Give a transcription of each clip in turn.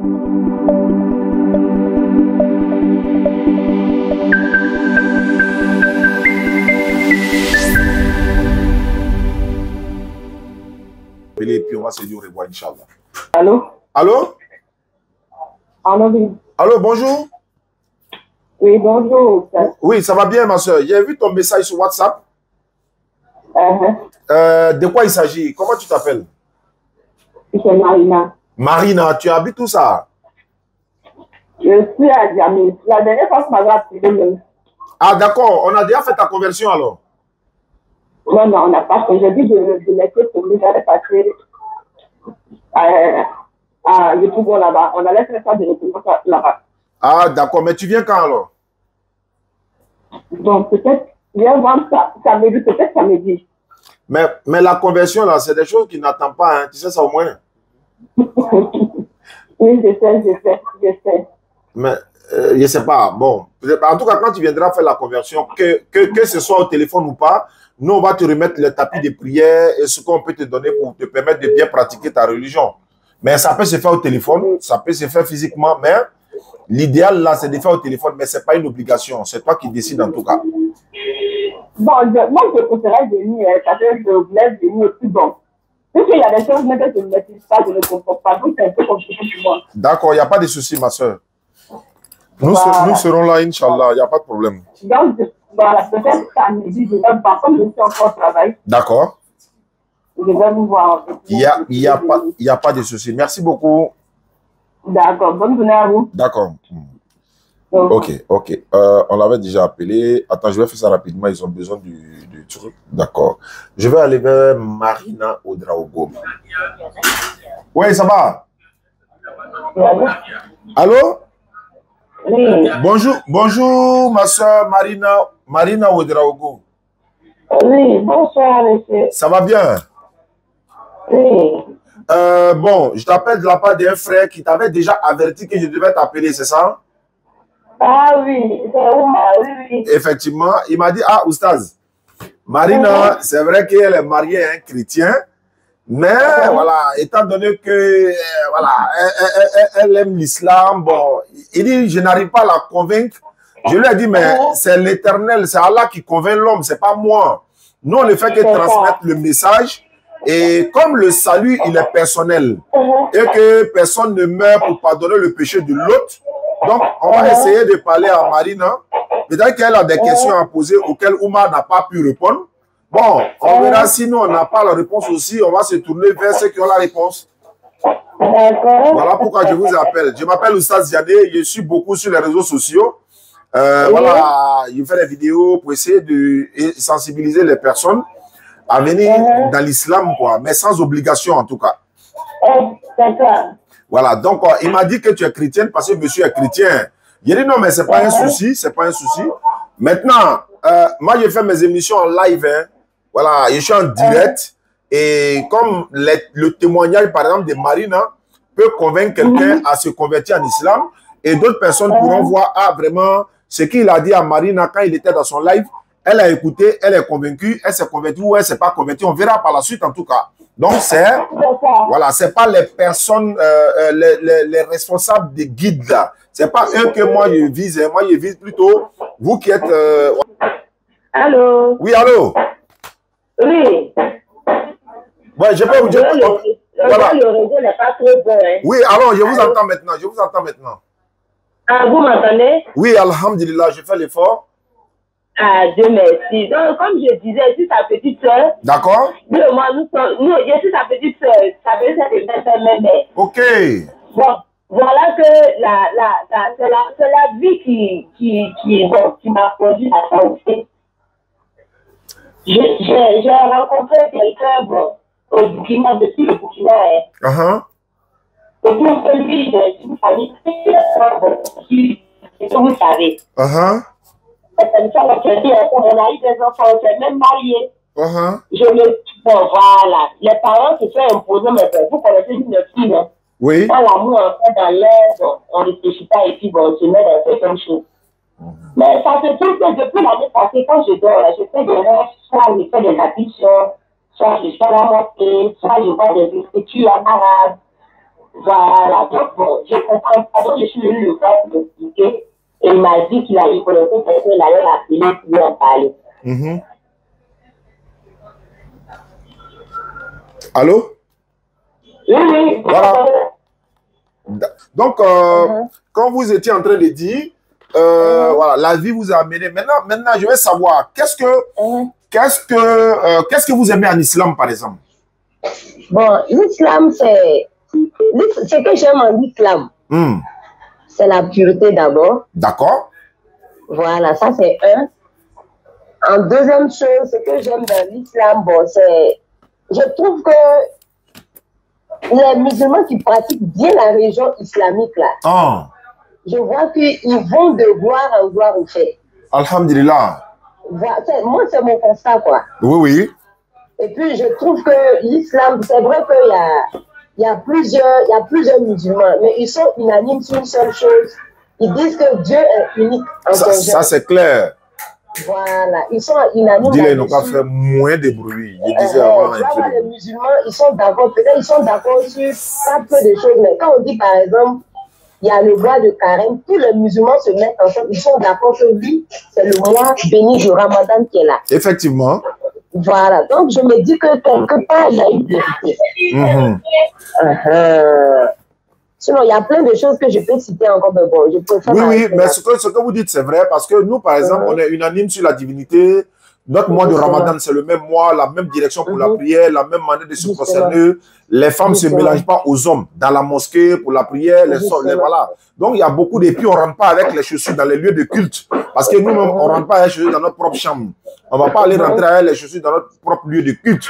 Et puis on va se dire au revoir, Inch'Allah. Allô? Allô? Allô, oui. Allô, bonjour. Oui, bonjour. Oui, ça va bien, ma soeur. J'ai vu ton message sur WhatsApp. De quoi il s'agit? Comment tu t'appelles? C'est Marina. Marina, tu habites où ça? Je suis à Djamil. La dernière fois, tu m'avais appelé. Ah, d'accord. On a déjà fait ta conversion alors? Non, non, on n'a pas fait. J'ai dit de laisser tomber. J'allais passer à Yopougon là-bas. On allait faire ça de Yopougon là-bas. Ah, d'accord. Mais tu viens quand alors? Donc, peut-être, viens voir ça. Samedi, peut-être samedi. Mais la conversion, là, c'est des choses qui n'attendent pas. Hein. Tu sais ça au moins? Oui, je sais. Mais je ne sais pas. Bon, en tout cas, quand tu viendras faire la conversion, que ce soit au téléphone ou pas, nous, on va te remettre le tapis de prière et ce qu'on peut te donner pour te permettre de bien pratiquer ta religion. Mais ça peut se faire au téléphone, ça peut se faire physiquement, mais l'idéal, là, c'est de faire au téléphone, mais ce n'est pas une obligation. C'est toi qui décides en tout cas. Bon, moi, je préférerais venir, parce que je voulais venir aussi. Bon, puisqu'il y a des choses que je ne maîtrise pas, je ne comprends pas. Donc, c'est un peu compliqué pour moi. D'accord, il n'y a pas de souci, ma soeur. Nous, Voilà. nous serons là, Inch'Allah, il n'y a pas de problème. Donc, voilà, peut-être samedi, je vais voir, comme je suis encore au travail. D'accord. Je vais vous voir. Il n'y a pas de souci. Merci beaucoup. D'accord, bonne journée à vous. D'accord. Ok. On l'avait déjà appelé. Attends, je vais faire ça rapidement. Ils ont besoin du truc. D'accord. Je vais aller vers Marina Ouedraogo. Oui, ça va? Allô? Oui. Bonjour, ma soeur Marina Ouedraogo. Oui, bonsoir, monsieur. Ça va bien? Oui. Bon, je t'appelle de la part d'un frère qui t'avait déjà averti que je devais t'appeler, c'est ça? Ah oui, c'est Oumar, oui. Effectivement, il m'a dit, ah, Oustaz, Marina, c'est vrai qu'elle est mariée à un chrétien, mais voilà, étant donné que voilà, elle aime l'islam, bon, il dit, je n'arrive pas à la convaincre. Je lui ai dit, mais c'est l'Éternel, c'est Allah qui convainc l'homme, c'est pas moi. Nous, on ne fait que transmettre le message. Et comme le salut, il est personnel, et que personne ne meurt pour pardonner le péché de l'autre, donc on va essayer de parler à Marina. Peut-être qu'elle a des questions à poser auxquelles Oumar n'a pas pu répondre. Bon, on verra si nous, on n'a pas la réponse aussi, on va se tourner vers ceux qui ont la réponse. Voilà pourquoi je vous appelle. Je m'appelle Oustaz Ziadé, je suis beaucoup sur les réseaux sociaux. Voilà, je fais des vidéos pour essayer de sensibiliser les personnes à venir dans l'islam, quoi, mais sans obligation en tout cas. Voilà, donc il m'a dit que tu es chrétienne parce que monsieur est chrétien. J'ai dit non, mais c'est pas un souci, c'est pas un souci. Maintenant, moi je fais mes émissions en live, hein. Voilà, je suis en direct et comme le témoignage par exemple de Marina peut convaincre quelqu'un à se convertir en islam et d'autres personnes pourront voir, ah vraiment, ce qu'il a dit à Marina quand il était dans son live, elle a écouté, elle est convaincue, elle s'est convertie ou elle ne s'est pas convertie. On verra par la suite en tout cas. Donc c'est, voilà, c'est pas les personnes, les responsables des guides là. C'est pas eux que moi je vise. Hein. Moi je vise plutôt vous qui êtes. Allô? Oui, allô? Oui. Ouais, je peux vous dire. Voilà. Le réseau n'est pas très bon. Hein. Oui, alors je vous entends maintenant. Je vous entends maintenant. Ah, vous m'entendez? Oui, alhamdulillah, je fais l'effort. Ah, Dieu merci. Donc, comme je disais, je suis sa petite soeur. D'accord. Nous, je suis sa petite soeur. Ça veut dire que c'est même. Ok. Bon, voilà que c'est la vie qui m'a produit à ça aussi. J'ai rencontré quelqu'un au Burkina, depuis le Burkina. Et pour lui, j'ai une famille très vous savez. On a eu des enfants, on s'est même mariés. Bon, voilà. Les parents se sont imposés, mais vous connaissez une fille. Hein? Oui. Quand l'amour en fait dans l'air, bon, on ne réfléchit pas et puis bon, on se met dans certaines choses. Mais ça se trouve que depuis l'année passée, quand je dors, je fais des rêves, soit je fais des addictions, soit je fais la montée, soit je vois des écritures en arabe. Voilà, donc bon, je comprends pas. Donc je suis venu le voir pour m'expliquer. Et il m'a dit qu'il allait connaître parce qu'il allait l'appeler pour lui en parler. Allô? Oui, oui. Voilà. Donc, quand vous étiez en train de dire, voilà, la vie vous a amené. Maintenant, je vais savoir, qu'est-ce que vous aimez en islam, par exemple? Bon, l'islam, c'est... Ce que j'aime en islam, c'est la pureté d'abord. D'accord. Voilà, ça c'est un. En deuxième chose, ce que j'aime dans l'islam, bon, c'est... Je trouve que les musulmans qui pratiquent bien la religion islamique, là, je vois qu'ils vont de gloire en gloire au fait. Alhamdulillah. Moi, c'est mon constat, quoi. Oui, oui. Et puis, je trouve que l'islam, c'est vrai qu'il y a plusieurs musulmans, mais ils sont unanimes sur une seule chose. Ils disent que Dieu est unique en son genre. Ça, c'est clair. Voilà, ils sont unanimes. Dis-les, ils n'ont pas fait moins de bruit. Je disais avant. Les musulmans, ils sont d'accord. Peut-être ils sont d'accord sur pas peu de choses, mais quand on dit, par exemple, il y a le mois de carême, tous les musulmans se mettent ensemble. Ils sont d'accord que oui, c'est le mois béni du Ramadan qui est là. Effectivement. Voilà, donc je me dis que quelque part, il y a une vérité. Sinon, il y a plein de choses que je peux citer encore, mais bon, je préfère... Oui, mais ce que vous dites, c'est vrai, parce que nous, par exemple, on est unanime sur la divinité. Notre mois de Ramadan, c'est le même mois, la même direction pour la prière, la même manière de se prosterner. Les femmes ne se mélangent pas aux hommes dans la mosquée pour la prière. Voilà. Donc, il y a beaucoup de... Puis, on ne rentre pas avec les chaussures dans les lieux de culte. Parce que nous-mêmes, on ne rentre pas avec les chaussures dans notre propre chambre. On ne va pas aller rentrer avec les chaussures dans notre propre lieu de culte.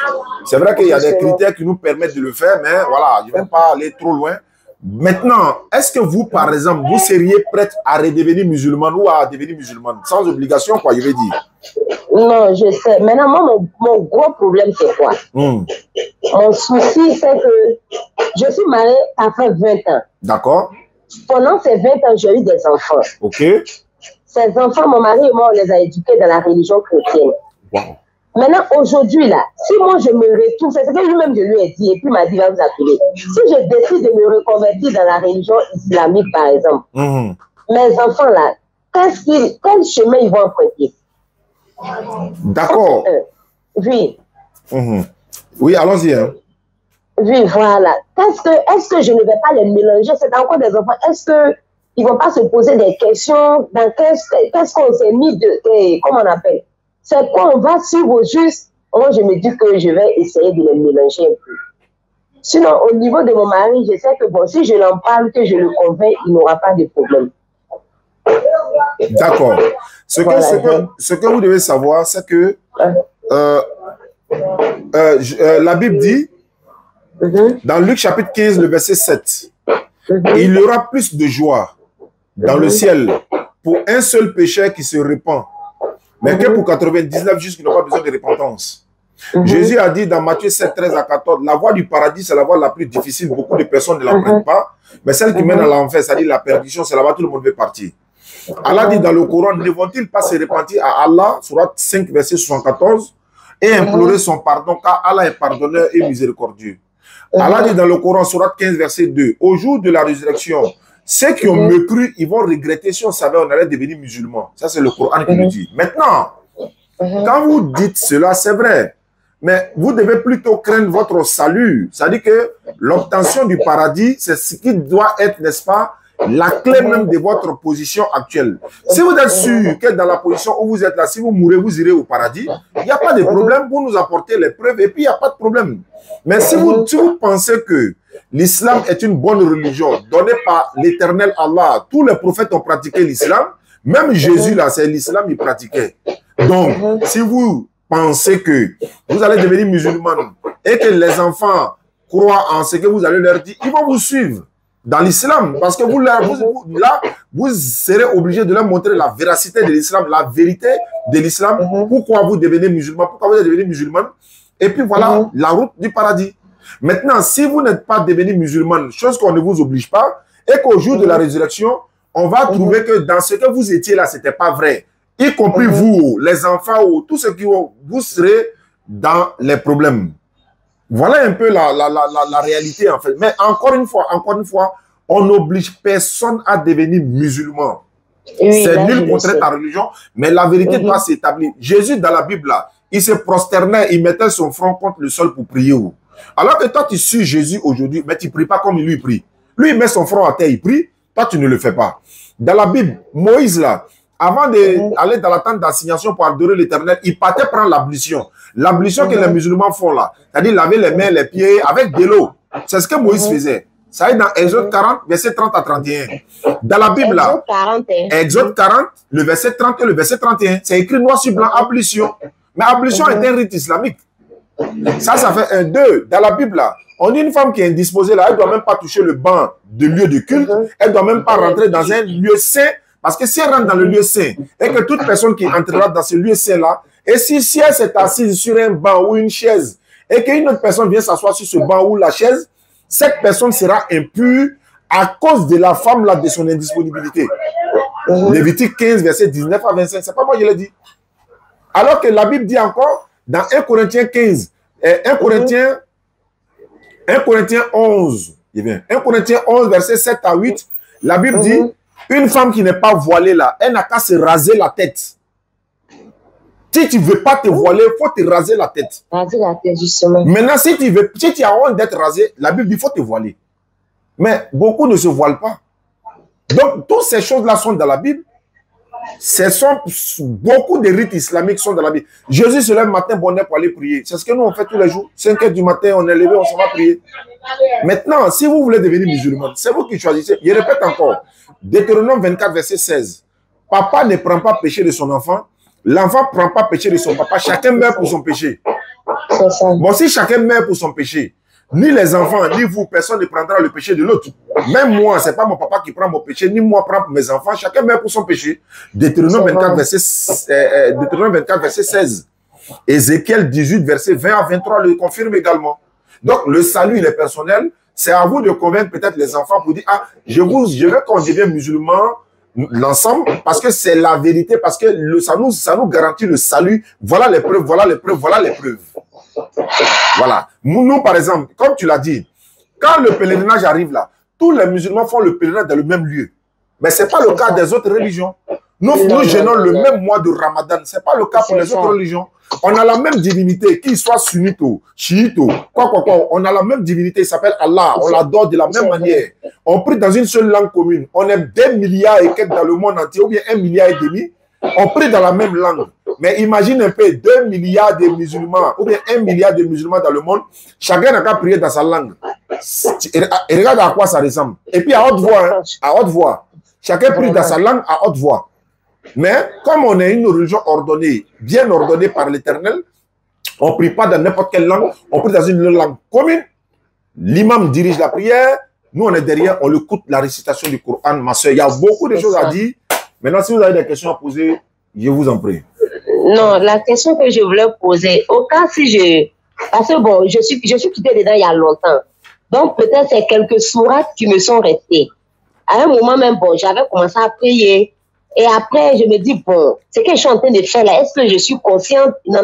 C'est vrai qu'il y a des critères qui nous permettent de le faire, mais voilà, je ne vais pas aller trop loin. Maintenant, est-ce que vous, par exemple, vous seriez prête à redevenir musulmane ou à devenir musulmane? Sans obligation, quoi, je veux dire. Non, je sais. Maintenant, moi, mon gros problème, c'est quoi? Mon souci, c'est que je suis mariée, ça fait 20 ans. D'accord. Pendant ces 20 ans, j'ai eu des enfants. Ok. Ces enfants, mon mari et moi, on les a éduqués dans la religion chrétienne. Wow. Maintenant, aujourd'hui, là, si moi je me retrouve, c'est ce que lui-même je lui ai dit, et puis il m'a dit, va vous appeler. Si je décide de me reconvertir dans la religion islamique, par exemple, mes enfants, là, quel chemin ils vont emprunter? D'accord. Oui. Oui, allons-y. Hein. Oui, voilà. Est-ce que je ne vais pas les mélanger? C'est encore des enfants. Est-ce qu'ils ne vont pas se poser des questions? Dans qu'est-ce qu'on s'est mis de... Comment on appelle? C'est quoi on va suivre juste? Moi, je me dis que je vais essayer de les mélanger un peu. Sinon, au niveau de mon mari, je sais que bon, si je l'en parle, que je le convainc, il n'aura pas de problème. D'accord. Ce que vous devez savoir, c'est que la Bible dit, dans Luc chapitre 15, le verset 7, il y aura plus de joie dans le ciel pour un seul pécheur qui se repent, mais que pour 99 justes qui n'ont pas besoin de repentance. Jésus a dit dans Matthieu 7, 13 à 14, la voie du paradis, c'est la voie la plus difficile. Beaucoup de personnes ne l'empruntent pas, mais celle qui mène à l'enfer, c'est-à-dire la perdition, c'est là-bas tout le monde veut partir. Allah dit dans le Coran, ne vont-ils pas se repentir à Allah, Sourate 5, verset 74, et implorer son pardon, car Allah est pardonneur et miséricordieux. Allah dit dans le Coran, Sourate 15, verset 2, au jour de la résurrection, ceux qui ont me cru, ils vont regretter si on savait on allait devenir musulmans. Ça, c'est le Coran qui le dit. Maintenant, quand vous dites cela, c'est vrai. Mais vous devez plutôt craindre votre salut. C'est-à-dire que l'obtention du paradis, c'est ce qui doit être, n'est-ce pas, la clé même de votre position actuelle. Si vous êtes sûr que dans la position où vous êtes là, si vous mourrez, vous irez au paradis, il n'y a pas de problème pour nous apporter les preuves et puis il n'y a pas de problème. Mais si vous pensez que l'islam est une bonne religion donnée par l'éternel Allah, tous les prophètes ont pratiqué l'islam, même Jésus là, c'est l'islam qu'il pratiquait. Donc, si vous pensez que vous allez devenir musulman et que les enfants croient en ce que vous allez leur dire, ils vont vous suivre dans l'islam, parce que vous serez obligé de leur montrer la véracité de l'islam, la vérité de l'islam, pourquoi vous devenez musulman, pourquoi vous êtes devenu musulman, et puis voilà la route du paradis. Maintenant, si vous n'êtes pas devenu musulman, chose qu'on ne vous oblige pas, et qu'au jour de la résurrection, on va trouver que dans ce que vous étiez là, ce n'était pas vrai, y compris vous, les enfants, tous ceux qui vous serez dans les problèmes. Voilà un peu la réalité, en fait. Mais encore une fois, on n'oblige personne à devenir musulman. Oui, C'est là, je nul le contre sais. ta religion, mais la vérité doit s'établir. Jésus, dans la Bible, là, il se prosternait, il mettait son front contre le sol pour prier. Alors que toi, tu suis Jésus aujourd'hui, mais tu ne pries pas comme lui prie. Lui, il met son front à terre, il prie. Toi, tu ne le fais pas. Dans la Bible, Moïse, là, avant d'aller dans la tente d'assignation pour adorer l'Éternel, il partait prendre l'ablution. L'ablution que les musulmans font là, c'est-à-dire laver les mains, les pieds avec de l'eau. C'est ce que Moïse faisait. Ça est dans Exode 40, verset 30 à 31. Dans la Bible, là, Exode 40, le verset 30 et le verset 31, c'est écrit noir sur blanc, ablution. Mais ablution est un rite islamique. Ça fait un 2. Dans la Bible, là, on dit une femme qui est indisposée, là, elle ne doit même pas toucher le banc de lieu de culte. Elle ne doit même pas rentrer dans un lieu saint. Parce que si elle rentre dans le lieu saint, et que toute personne qui entrera dans ce lieu saint-là, et si elle s'est assise sur un banc ou une chaise, et qu'une autre personne vient s'asseoir sur ce banc ou la chaise, cette personne sera impure à cause de la femme là, de son indisponibilité. Lévitique 15, verset 19 à 25. C'est pas moi qui l'ai dit. Alors que la Bible dit encore, dans 1 Corinthiens 15, 1 Corinthiens 11, 1 Corinthiens 11, verset 7 à 8, la Bible dit, une femme qui n'est pas voilée là, elle n'a qu'à se raser la tête. Si tu ne veux pas te voiler, il faut te raser la tête. Raser la tête, justement. Maintenant, si tu as honte d'être rasé, la Bible dit qu'il faut te voiler. Mais beaucoup ne se voilent pas. Donc, toutes ces choses-là sont dans la Bible. Beaucoup de rites islamiques sont dans la Bible. Jésus se lève matin bonnet pour aller prier. C'est ce que nous on fait tous les jours. 5 heures du matin, on est levé, on s'en va prier. Maintenant, si vous voulez devenir musulman, c'est vous qui choisissez. Je répète encore. Deutéronome 24, verset 16. Papa ne prend pas péché de son enfant. L'enfant ne prend pas péché de son papa. Chacun meurt pour son péché. Bon, si chacun meurt pour son péché, ni les enfants, ni vous, personne ne prendra le péché de l'autre. Même moi, ce n'est pas mon papa qui prend mon péché, ni moi prends pour mes enfants. Chacun meurt pour son péché. Deutéronome 24, verset 16. Ézéchiel 18, verset 20 à 23 le confirme également. Donc, le salut, il est personnel. C'est à vous de convaincre peut-être les enfants pour dire, ah, je veux qu'on devienne musulman l'ensemble, parce que c'est la vérité, parce que ça nous garantit le salut. Voilà les preuves, voilà les preuves, voilà les preuves. Voilà. Nous, par exemple, comme tu l'as dit, quand le pèlerinage arrive là, tous les musulmans font le pèlerinage dans le même lieu. Mais ce n'est pas le cas des autres religions. Nous gênons le même mois de Ramadan. Ce n'est pas le cas pour les autres religions. On a la même divinité, qu'il soit sunnite, chiite, quoi. On a la même divinité, il s'appelle Allah. On l'adore de la même manière. On prie dans une seule langue commune. On est 2 milliards et quelques dans le monde entier, ou bien 1,5 milliard. On prie dans la même langue. Mais imagine un peu 2 milliards de musulmans, ou bien 1 milliard de musulmans dans le monde. Chacun n'a qu'à prier dans sa langue. Et regarde à quoi ça ressemble. Et puis à haute voix, hein, à haute voix. Chacun prie dans sa langue à haute voix. Mais comme on est une religion ordonnée, bien ordonnée par l'Éternel, on ne prie pas dans n'importe quelle langue, on prie dans une langue commune. L'imam dirige la prière, nous on est derrière, on écoute la récitation du Coran. Ma soeur, il y a beaucoup de choses à dire. Maintenant, si vous avez des questions à poser, je vous en prie. Non, la question que je voulais poser, au cas si parce que bon, je suis quittée dedans il y a longtemps. Donc peut-être c'est quelques sourates qui me sont restées. À un moment même, bon, j'avais commencé à prier. Et après, je me dis, bon, ce que je suis en train de faire là, est-ce que je suis consciente? Non.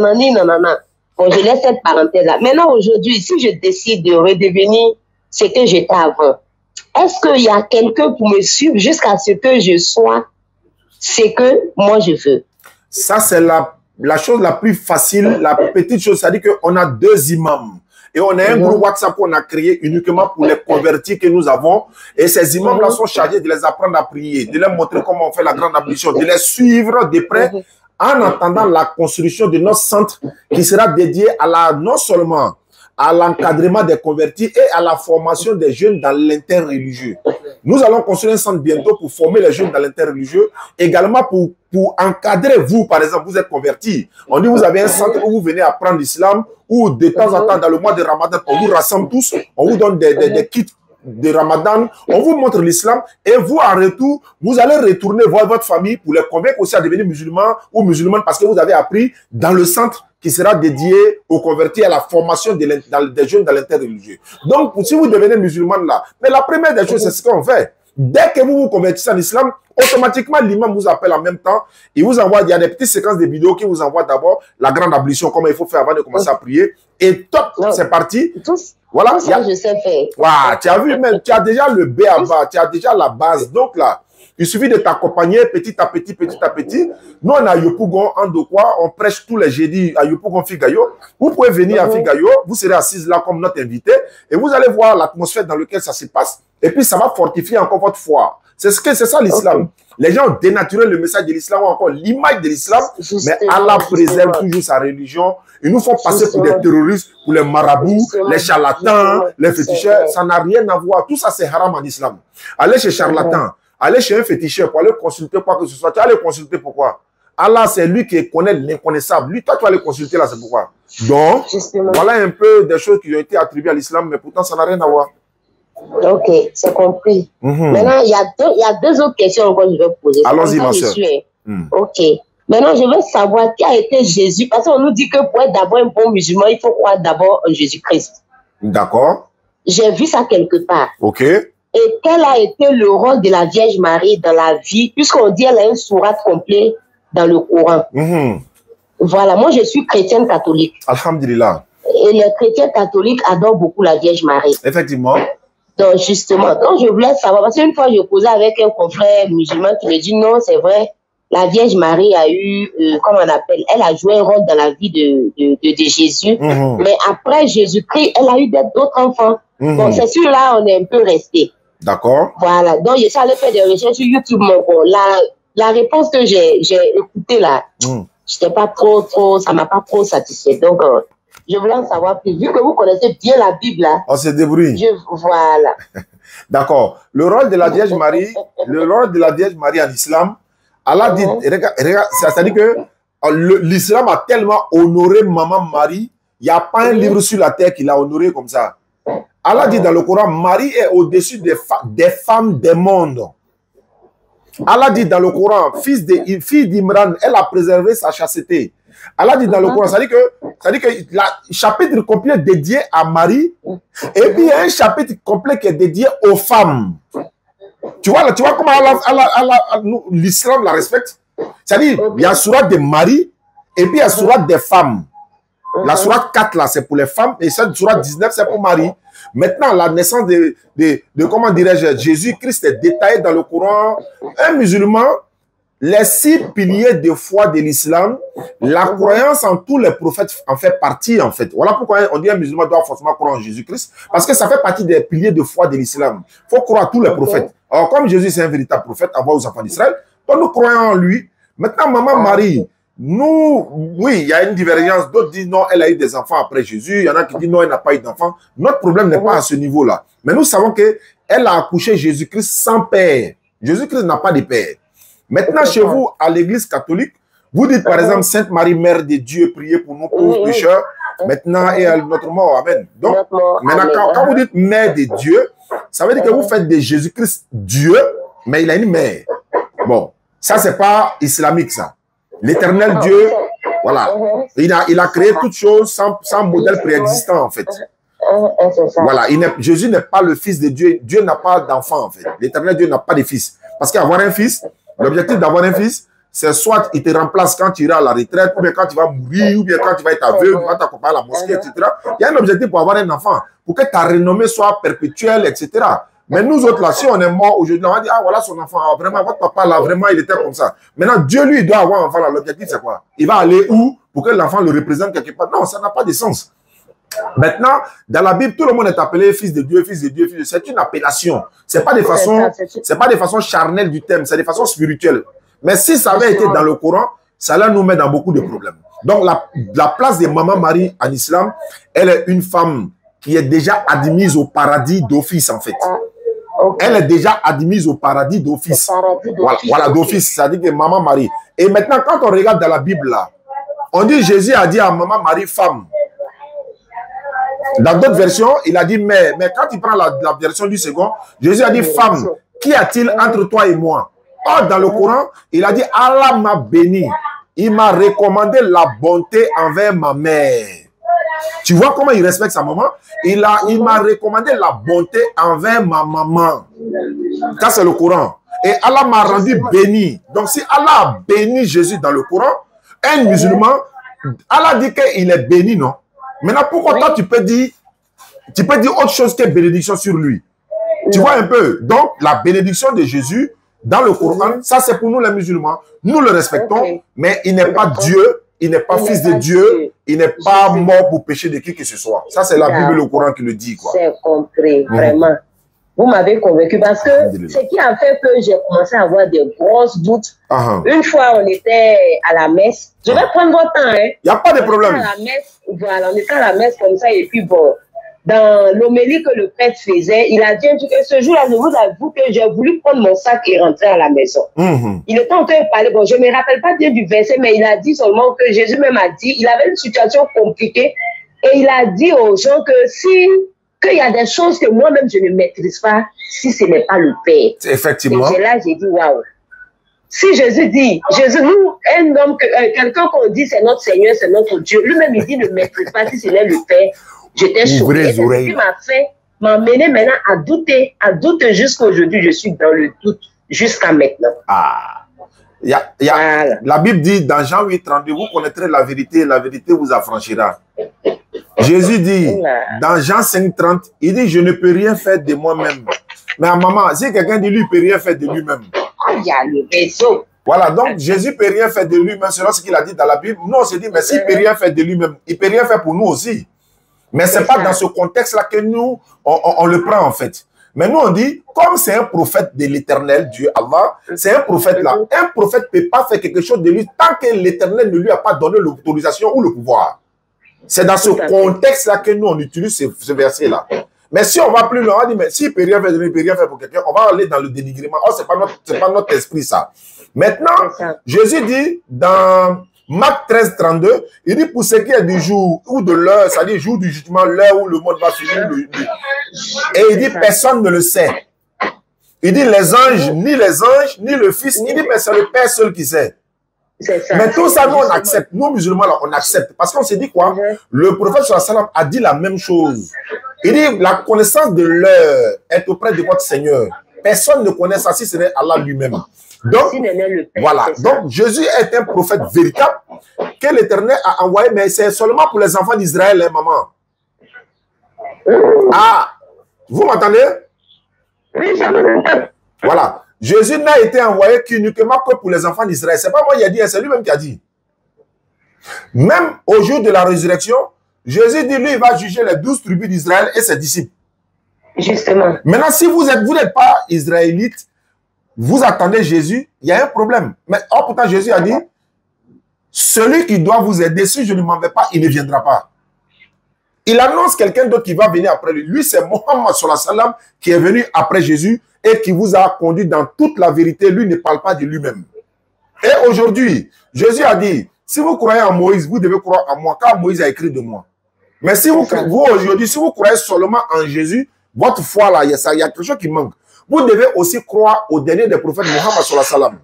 Bon, je laisse cette parenthèse-là. Maintenant, aujourd'hui, si je décide de redevenir ce que j'étais avant, est-ce qu'il y a quelqu'un pour me suivre jusqu'à ce que je sois ce que moi je veux? Ça, c'est la chose la plus facile, la petite chose. C'est-à-dire qu'on a 2 imams. Et on a un groupe WhatsApp qu'on a créé uniquement pour les convertis que nous avons. Et ces imams-là sont chargés de les apprendre à prier, de leur montrer comment on fait la grande ablution, de les suivre de près en attendant la construction de notre centre qui sera dédié à non seulement à l'encadrement des convertis et à la formation des jeunes dans l'interreligieux. Nous allons construire un centre bientôt pour former les jeunes dans l'interreligieux, également pour encadrer vous, par exemple, vous êtes convertis. On dit vous avez un centre où vous venez apprendre l'islam, où de temps en temps, dans le mois de Ramadan, on vous rassemble tous, on vous donne des kits de Ramadan, on vous montre l'islam et vous, en retour, vous allez retourner voir votre famille pour les convaincre aussi à devenir musulmans ou musulmanes parce que vous avez appris dans le centre qui sera dédié aux convertis à la formation des jeunes dans l'interreligieux. Donc, si vous devenez musulman là, mais la première des choses, c'est ce qu'on fait. Dès que vous vous convertissez en islam, automatiquement, l'imam vous appelle en même temps. Il vous envoie, il y a des petites séquences de vidéos qui vous envoient d'abord la grande ablution, comment il faut faire avant de commencer à prier. Et top, c'est parti. Voilà. Tout ça, je sais faire. Wow, tu as vu, même, tu as déjà le B à bas, tu as déjà la base. Donc là, il suffit de t'accompagner petit à petit, petit à petit. Nous, on a Yopougon, en Dokwa, on prêche tous les jeudis à Yopougon Figayo. Vous pouvez venir à Figayo, vous serez assise là comme notre invité, et vous allez voir l'atmosphère dans laquelle ça se passe, et puis ça va fortifier encore votre foi. C'est ça l'islam. Les gens ont dénaturé le message de l'islam, ou encore l'image de l'islam, mais Allah préserve toujours sa religion. Ils nous font passer pour des terroristes, pour les marabouts, les charlatans, les féticheurs. Ça n'a rien à voir. Tout ça, c'est haram en islam. Allez chez charlatan. Allez chez un féticheur pour aller consulter quoi que ce soit. Tu vas aller consulter pourquoi? Allah, c'est lui qui connaît l'inconnaissable. Lui, toi, tu vas aller consulter là, c'est pourquoi. Donc, voilà un peu des choses qui ont été attribuées à l'islam, mais pourtant, ça n'a rien à voir. Ok, c'est compris. Maintenant, il y a deux autres questions encore que je vais poser. Allons-y, ma soeur. Ok. Maintenant, je veux savoir qui a été Jésus. Parce qu'on nous dit que pour être d'abord un bon musulman, il faut croire d'abord en Jésus-Christ. D'accord. J'ai vu ça quelque part. Ok. Et quel a été le rôle de la Vierge Marie dans la vie, puisqu'on dit qu'elle a un sourate complet dans le Coran. Voilà, moi je suis chrétienne catholique. Alhamdulillah. Et les chrétiens catholiques adorent beaucoup la Vierge Marie. Effectivement. Donc justement, donc je voulais savoir, parce qu'une fois je causais avec un confrère musulman qui me dit non, c'est vrai, la Vierge Marie a eu, comment on appelle, elle a joué un rôle dans la vie de Jésus, mais après Jésus-Christ, elle a eu d'autres enfants. Bon, c'est sûr, là, on est un peu resté. D'accord. Voilà, donc je suis allé faire des recherches sur YouTube. La réponse que j'ai écoutée là, j'étais pas trop, ça m'a pas trop satisfait. Donc, je voulais en savoir plus. Vu que vous connaissez bien la Bible là. On se débrouille. Voilà. D'accord. Le rôle de la Vierge Marie, en islam, Allah dit, regarde, c'est-à-dire que l'islam a tellement honoré Maman Marie, il n'y a pas un livre sur la terre qui l'a honoré comme ça. Allah dit dans le Coran, Marie est au-dessus des femmes des mondes. Allah dit dans le Coran, fille d'Imran, elle a préservé sa chasteté. Allah dit dans le Coran, c'est-à-dire que le chapitre complet dédié à Marie, et puis il y a un chapitre complet qui est dédié aux femmes. Tu vois comment l'islam la respecte? C'est-à-dire, il y a sourate de Marie, et puis il y a sourate des femmes. La sourate 4, là, c'est pour les femmes, et cette sourate 19, c'est pour Marie. Maintenant, la naissance de comment dirais-je, Jésus-Christ est détaillée dans le Coran. Un musulman, les 6 piliers de foi de l'islam, la croyance en tous les prophètes en fait partie, en fait. Voilà pourquoi on dit un musulman doit forcément croire en Jésus-Christ, parce que ça fait partie des piliers de foi de l'islam. Il faut croire à tous les prophètes. Alors, comme Jésus, c'est un véritable prophète, à voir aux enfants d'Israël, donc nous croyons en lui. Maintenant, Maman Marie, nous, oui, il y a une divergence. D'autres disent non, elle a eu des enfants après Jésus. Il y en a qui disent non, elle n'a pas eu d'enfants. Notre problème n'est pas à ce niveau-là. Mais nous savons qu'elle a accouché Jésus-Christ sans père. Jésus-Christ n'a pas de père. Maintenant, chez vous, à l'église catholique, vous dites par exemple Sainte Marie, Mère de Dieu, priez pour nous pauvres pécheurs, maintenant et à notre mort. Amen. Donc, maintenant, quand vous dites Mère de Dieu, ça veut dire que vous faites de Jésus-Christ Dieu, mais il a une mère. Bon, ça, c'est pas islamique, ça. L'éternel Dieu, voilà, il a créé toutes choses sans modèle préexistant, en fait. Voilà, Jésus n'est pas le fils de Dieu. Dieu n'a pas d'enfant, en fait. L'éternel Dieu n'a pas de fils. Parce qu'avoir un fils, l'objectif d'avoir un fils, c'est soit il te remplace quand tu iras à la retraite, ou bien quand tu vas mourir, ou bien quand tu vas être aveugle, quand tu accompagnes à la mosquée, etc. Il y a un objectif pour avoir un enfant, pour que ta renommée soit perpétuelle, etc. Mais nous autres, là, si on est mort aujourd'hui, on va dire, ah, voilà son enfant, ah, vraiment, votre papa, là, vraiment, il était comme ça. Maintenant, Dieu, lui, il doit avoir un enfant, là. L'objectif, c'est quoi? Il va aller où pour que l'enfant le représente quelque part? Non, ça n'a pas de sens. Maintenant, dans la Bible, tout le monde est appelé fils de Dieu, fils de Dieu, fils de Dieu. C'est une appellation. C'est pas de façon charnelle du thème, c'est de façon spirituelle. Mais si ça avait été dans le Coran, ça là nous met dans beaucoup de problèmes. Donc, la place de Maman Marie en islam, elle est une femme qui est déjà admise au paradis d'office, en fait. Elle est déjà admise au paradis d'office. Voilà, d'office, c'est-à-dire que Maman Marie. Et maintenant, quand on regarde dans la Bible, là, on dit Jésus a dit à Maman Marie, femme. Dans d'autres versions, il a dit mais quand il prend la version du second, Jésus a dit femme, qu'y a-t-il entre toi et moi? Or, dans le Coran, il a dit Allah m'a béni. Il m'a recommandé la bonté envers ma mère. Tu vois comment il respecte sa maman? Il m'a recommandé la bonté envers ma maman. Ça, c'est le Coran. Et Allah m'a rendu béni. Donc, si Allah a béni Jésus dans le Coran, un musulman, Allah dit qu'il est béni, non? Maintenant, pourquoi toi, tu peux dire autre chose que bénédiction sur lui? Tu vois un peu? Donc, la bénédiction de Jésus dans le Coran, ça c'est pour nous les musulmans. Nous le respectons, mais il n'est pas Dieu, il n'est pas fils de Dieu, il n'est pas mort pour pécher de qui que ce soit. Ça, c'est la Bible et le Coran qui le dit, quoi. C'est compris, vraiment. Vous m'avez convaincu parce que ce qui a fait que j'ai commencé à avoir des grosses doutes. Une fois, on était à la messe. Je vais prendre votre temps, hein. Il n'y a pas de problème. On était à la messe, voilà, on était à la messe comme ça, et puis bon, dans l'homélie que le prêtre faisait, il a dit que ce jour-là, je vous avoue que j'ai voulu prendre mon sac et rentrer à la maison. Il était en train de parler, bon, je ne me rappelle pas bien du verset, mais il a dit seulement que Jésus même a dit, il avait une situation compliquée, et il a dit aux gens que qu'il y a des choses que moi-même je ne maîtrise pas si ce n'est pas le Père. Effectivement. Et là, j'ai dit, waouh. Si Jésus dit, nous, un homme, quelqu'un qu'on dit c'est notre Seigneur, c'est notre Dieu, lui-même il dit ne maîtrise pas si ce n'est le Père. J'étais choquée. C'est ce qui m'a mené maintenant à douter jusqu'à aujourd'hui. Je suis dans le doute jusqu'à maintenant. La Bible dit dans Jean 8:32, vous connaîtrez la vérité vous affranchira. Jésus dit dans Jean 5:30, il dit je ne peux rien faire de moi-même. Mais à maman, si quelqu'un dit lui, il ne peut rien faire de lui-même. Il y a le réseau. Voilà, donc Jésus ne peut rien faire de lui-même, selon ce qu'il a dit dans la Bible. Nous, on se dit, mais s'il ne peut rien faire de lui-même, il ne peut rien faire pour nous aussi. Mais ce n'est pas dans ce contexte-là que nous, on le prend en fait. Mais nous, on dit, comme c'est un prophète de l'éternel, Dieu, Allah, c'est un prophète-là. Un prophète ne peut pas faire quelque chose de lui tant que l'éternel ne lui a pas donné l'autorisation ou le pouvoir. C'est dans ce contexte-là que nous, on utilise ce verset-là. Mais si on va plus loin, on dit, mais s'il ne peut rien faire de lui, il ne peut rien faire pour quelqu'un, on va aller dans le dénigrement. Oh, ce n'est pas notre esprit, ça. Maintenant, Jésus dit dans Marc 13:32, il dit pour ce qui est du jour ou de l'heure, c'est-à-dire jour du jugement, l'heure où le monde va finir. Et il dit personne ne le sait. Il dit les anges, ni le Fils, il dit mais c'est le Père seul qui sait. Mais tout ça, nous on accepte. Nous musulmans, là, on accepte. Parce qu'on s'est dit quoi? Le prophète sallam a dit la même chose. Il dit la connaissance de l'heure est auprès de votre Seigneur. Personne ne connaît ça si ce n'est Allah lui-même. Donc, voilà. Donc, Jésus est un prophète véritable que l'Éternel a envoyé, mais c'est seulement pour les enfants d'Israël, hein, maman. Ah, vous m'entendez? Voilà. Jésus n'a été envoyé qu'uniquement que pour les enfants d'Israël. C'est pas moi qui a dit, c'est lui-même qui a dit. Même au jour de la résurrection, Jésus dit, lui, il va juger les 12 tribus d'Israël et ses disciples. Justement. Maintenant, si vous n'êtes pas israélite, vous attendez Jésus, il y a un problème. Mais pourtant, Jésus a dit, celui qui doit vous aider, si je ne m'en vais pas, il ne viendra pas. Il annonce quelqu'un d'autre qui va venir après lui. Lui, c'est Mohammed sallam qui est venu après Jésus et qui vous a conduit dans toute la vérité. Lui ne parle pas de lui-même. Et aujourd'hui, Jésus a dit, si vous croyez en Moïse, vous devez croire en moi, car Moïse a écrit de moi. Mais si vous aujourd'hui, si vous croyez seulement en Jésus, votre foi là, il y a quelque chose qui manque. Vous devez aussi croire au dernier des prophètes, Mohammed sallam.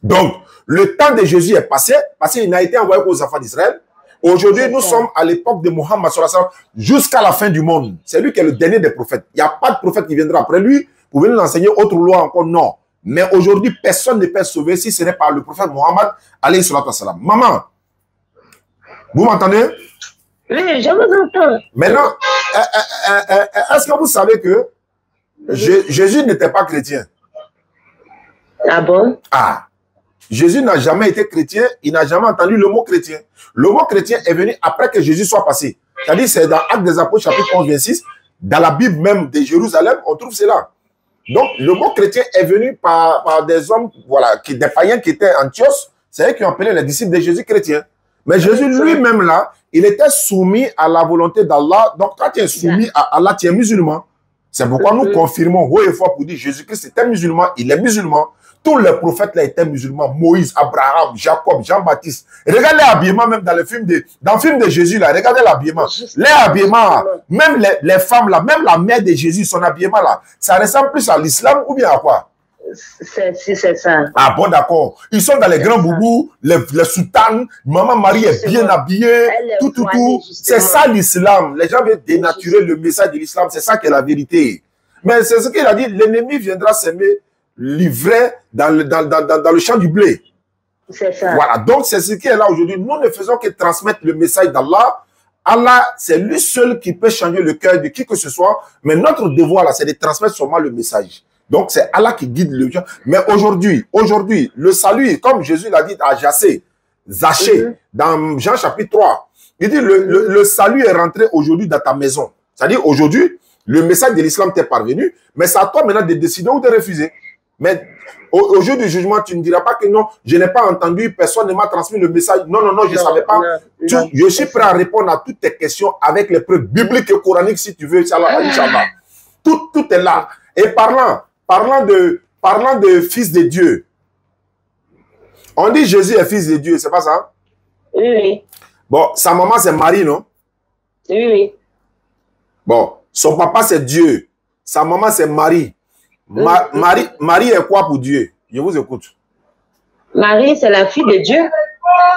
Donc, le temps de Jésus est passé, parce qu'il n'a été envoyé qu'aux enfants d'Israël. Aujourd'hui, nous sommes à l'époque de Mohammed sallam jusqu'à la fin du monde. C'est lui qui est le dernier des prophètes. Il n'y a pas de prophète qui viendra après lui pour venir nous enseigner autre loi encore, non. Mais aujourd'hui, personne ne peut sauver si ce n'est pas le prophète Mohammed alayhi sallam. Maman, vous m'entendez? Oui, je vous entends. Maintenant, est-ce que vous savez que Jésus n'était pas chrétien? Ah bon? Ah. Jésus n'a jamais été chrétien, il n'a jamais entendu le mot chrétien. Le mot chrétien est venu après que Jésus soit passé. C'est-à-dire, c'est dans Actes des Apôtres, chapitre 11, 26, dans la Bible même de Jérusalem, on trouve cela. Donc, le mot chrétien est venu par des hommes, voilà, des païens qui étaient en Antioche, c'est eux qui ont appelé les disciples de Jésus chrétiens. Mais Jésus lui-même là, il était soumis à la volonté d'Allah. Donc, quand tu es soumis à Allah, tu es musulman. C'est pourquoi nous confirmons haut et fort pour dire Jésus-Christ était musulman, il est musulman. Tous les prophètes là étaient musulmans. Moïse, Abraham, Jacob, Jean-Baptiste. Regardez l'habillement même dans le film de Jésus là. Regardez l'habillement. Les habillements, même les femmes là, même la mère de Jésus, son habillement là, ça ressemble plus à l'islam ou bien à quoi? C'est ça. Ah bon, d'accord. Ils sont dans les grands boubous, les soutanes. Maman Marie est bien habillée. Tout. C'est ça l'islam. Les gens veulent dénaturer le message de l'islam. C'est ça qui est la vérité. Mais c'est ce qu'il a dit. L'ennemi viendra s'aimer livrés dans le champ du blé. C'est ça. Voilà, donc c'est ce qui est là aujourd'hui. Nous ne faisons que transmettre le message d'Allah. Allah, c'est lui seul qui peut changer le cœur de qui que ce soit, mais notre devoir là, c'est de transmettre seulement le message. Donc c'est Allah qui guide le gens. Mais aujourd'hui, le salut, comme Jésus l'a dit à Zachée, dans Jean chapitre 3, il dit le salut est rentré aujourd'hui dans ta maison. C'est-à-dire aujourd'hui, le message de l'islam t'est parvenu, mais c'est à toi maintenant de décider ou de refuser. Mais au jour du jugement, tu ne diras pas que non, je n'ai pas entendu, personne ne m'a transmis le message. Non, je ne savais pas. Je suis prêt à répondre à toutes tes questions avec les preuves bibliques et coraniques si tu veux. Inch'Allah. Tout est là. Et parlant de fils de Dieu, on dit Jésus est fils de Dieu, c'est pas ça? Oui. Bon, sa maman c'est Marie, non? Oui. Bon, son papa c'est Dieu, sa maman c'est Marie. Marie est quoi pour Dieu? Je vous écoute. Marie, c'est la fille de Dieu.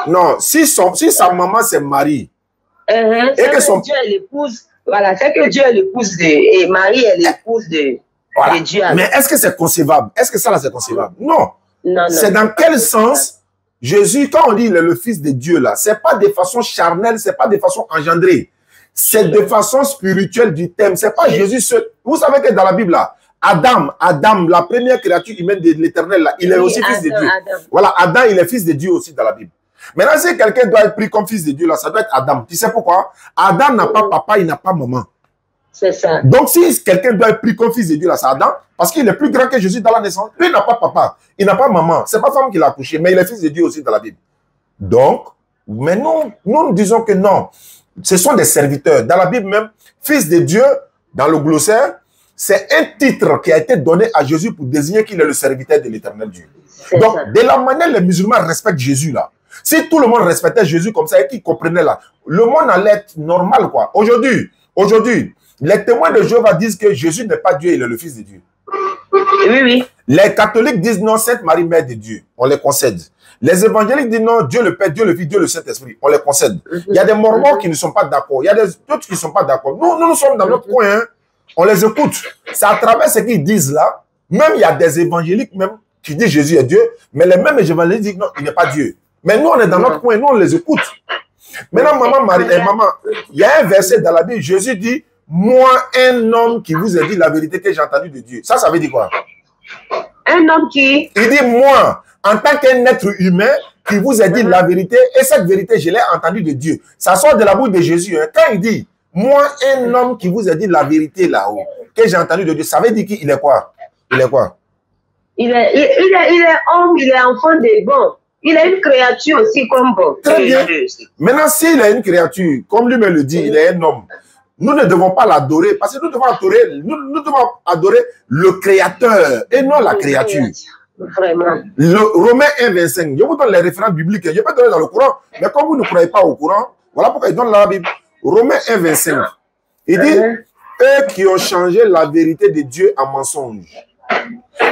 Non, si sa maman c'est Marie. Et que Dieu est l'épouse. Voilà, c'est que Dieu est l'épouse de. Et Marie est l'épouse de Dieu. Mais est-ce que c'est concevable? Est-ce que ça là c'est concevable? Non. C'est dans quel sens Jésus, quand on dit le fils de Dieu là, c'est pas de façon charnelle, c'est pas de façon engendrée. C'est de façon spirituelle du thème. C'est pas Jésus seul. Vous savez que dans la Bible là, Adam, la première créature humaine de l'Éternel, il est aussi fils de Dieu. Voilà, Adam, il est fils de Dieu aussi dans la Bible. Maintenant, si quelqu'un doit être pris comme fils de Dieu, là, ça doit être Adam. Tu sais pourquoi? Adam n'a pas papa, il n'a pas maman. C'est ça. Donc, si quelqu'un doit être pris comme fils de Dieu, là, c'est Adam, parce qu'il est plus grand que Jésus dans la naissance. Lui, il n'a pas papa, il n'a pas maman. C'est pas femme qui l'a accouché, mais il est fils de Dieu aussi dans la Bible. Donc, mais nous disons que non. Ce sont des serviteurs. Dans la Bible même, fils de Dieu, dans le glossaire, c'est un titre qui a été donné à Jésus pour désigner qu'il est le serviteur de l'Éternel Dieu. Donc, de la manière les musulmans respectent Jésus là, si tout le monde respectait Jésus comme ça et qu'ils comprenaient là, le monde allait être normal quoi. Aujourd'hui, les témoins de Jéhovah disent que Jésus n'est pas Dieu, il est le Fils de Dieu. Oui. Les catholiques disent non, Sainte Marie, Mère de Dieu. On les concède. Les évangéliques disent non, Dieu le Père, Dieu le Fils, Dieu le Saint-Esprit. On les concède. Il y a des mormons qui ne sont pas d'accord. Il y a d'autres qui ne sont pas d'accord. Nous sommes dans notre coin. Hein. On les écoute. C'est à travers ce qu'ils disent là. Même il y a des évangéliques même qui disent Jésus est Dieu. Mais les mêmes évangéliques disent non, il n'est pas Dieu. Mais nous, on est dans notre coin. Nous, on les écoute. Maintenant, maman, il y a un verset dans la Bible. Jésus dit, moi, un homme qui vous a dit la vérité que j'ai entendue de Dieu. Ça veut dire quoi? Un homme qui... Il dit, moi, en tant qu'un être humain, qui vous a dit la vérité, et cette vérité, je l'ai entendue de Dieu. Ça sort de la bouche de Jésus. Hein. Quand il dit, moi, un homme qui vous a dit la vérité là-haut, que j'ai entendu de Dieu, ça veut dire qu'il est quoi? Il est quoi? Il est homme, il est enfant de bon. Il est une créature aussi comme bon. Très bien. Maintenant, s'il est une créature, comme lui-même le dit, il est un homme. Nous ne devons pas l'adorer, parce que nous devons adorer le Créateur et non la créature. Vraiment. Romains 1,25. Je vous donne les références bibliques. Je peux donner dans le Coran, mais comme vous ne croyez pas au Coran, voilà pourquoi il donne la Bible. Romains 1,25. Il dit, eux qui ont changé la vérité de Dieu en mensonge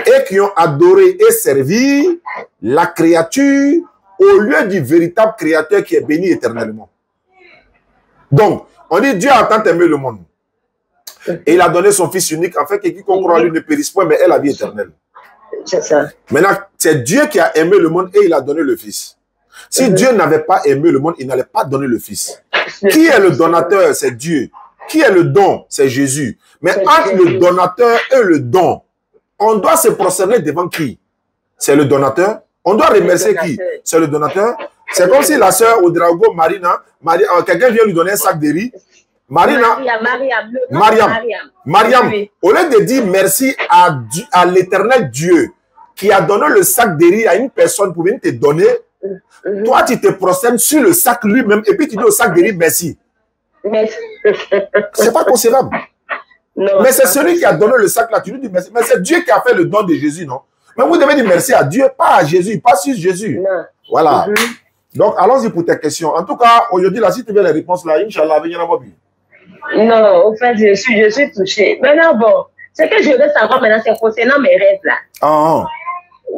et qui ont adoré et servi la créature au lieu du véritable Créateur qui est béni éternellement. Donc, on dit Dieu a tant aimé le monde. Et il a donné son Fils unique afin que quiconque croit en lui ne périsse point, mais ait la vie éternelle. C'est ça. Maintenant, c'est Dieu qui a aimé le monde et il a donné le Fils. Si Dieu n'avait pas aimé le monde, il n'allait pas donner le Fils. Qui est le donateur? C'est Dieu. Qui est le don? C'est Jésus. Mais entre le donateur et le don, on doit se prosterner devant qui? C'est le donateur. On doit remercier qui? C'est le donateur. C'est comme si la sœur Ouedraogo, Marina, quelqu'un vient lui donner un sac de riz. Mariam, au lieu de dire merci à l'éternel Dieu qui a donné le sac de riz à une personne pour venir te donner, toi tu te prosternes sur le sac lui-même et puis tu dis au sac de riz merci. C'est pas concevable. Mais c'est celui qui a donné le sac là, tu lui dis merci. Mais c'est Dieu qui a fait le don de Jésus, non? Mais vous devez dire merci à Dieu, pas à Jésus, pas sur Jésus. Voilà. Donc, allons-y pour tes questions. En tout cas, aujourd'hui, là, si tu veux les réponses là, Inch'Allah, venez en Bobby. Non, au fait, je suis touchée. Maintenant, bon, ce que je veux savoir maintenant, c'est concernant mes rêves là.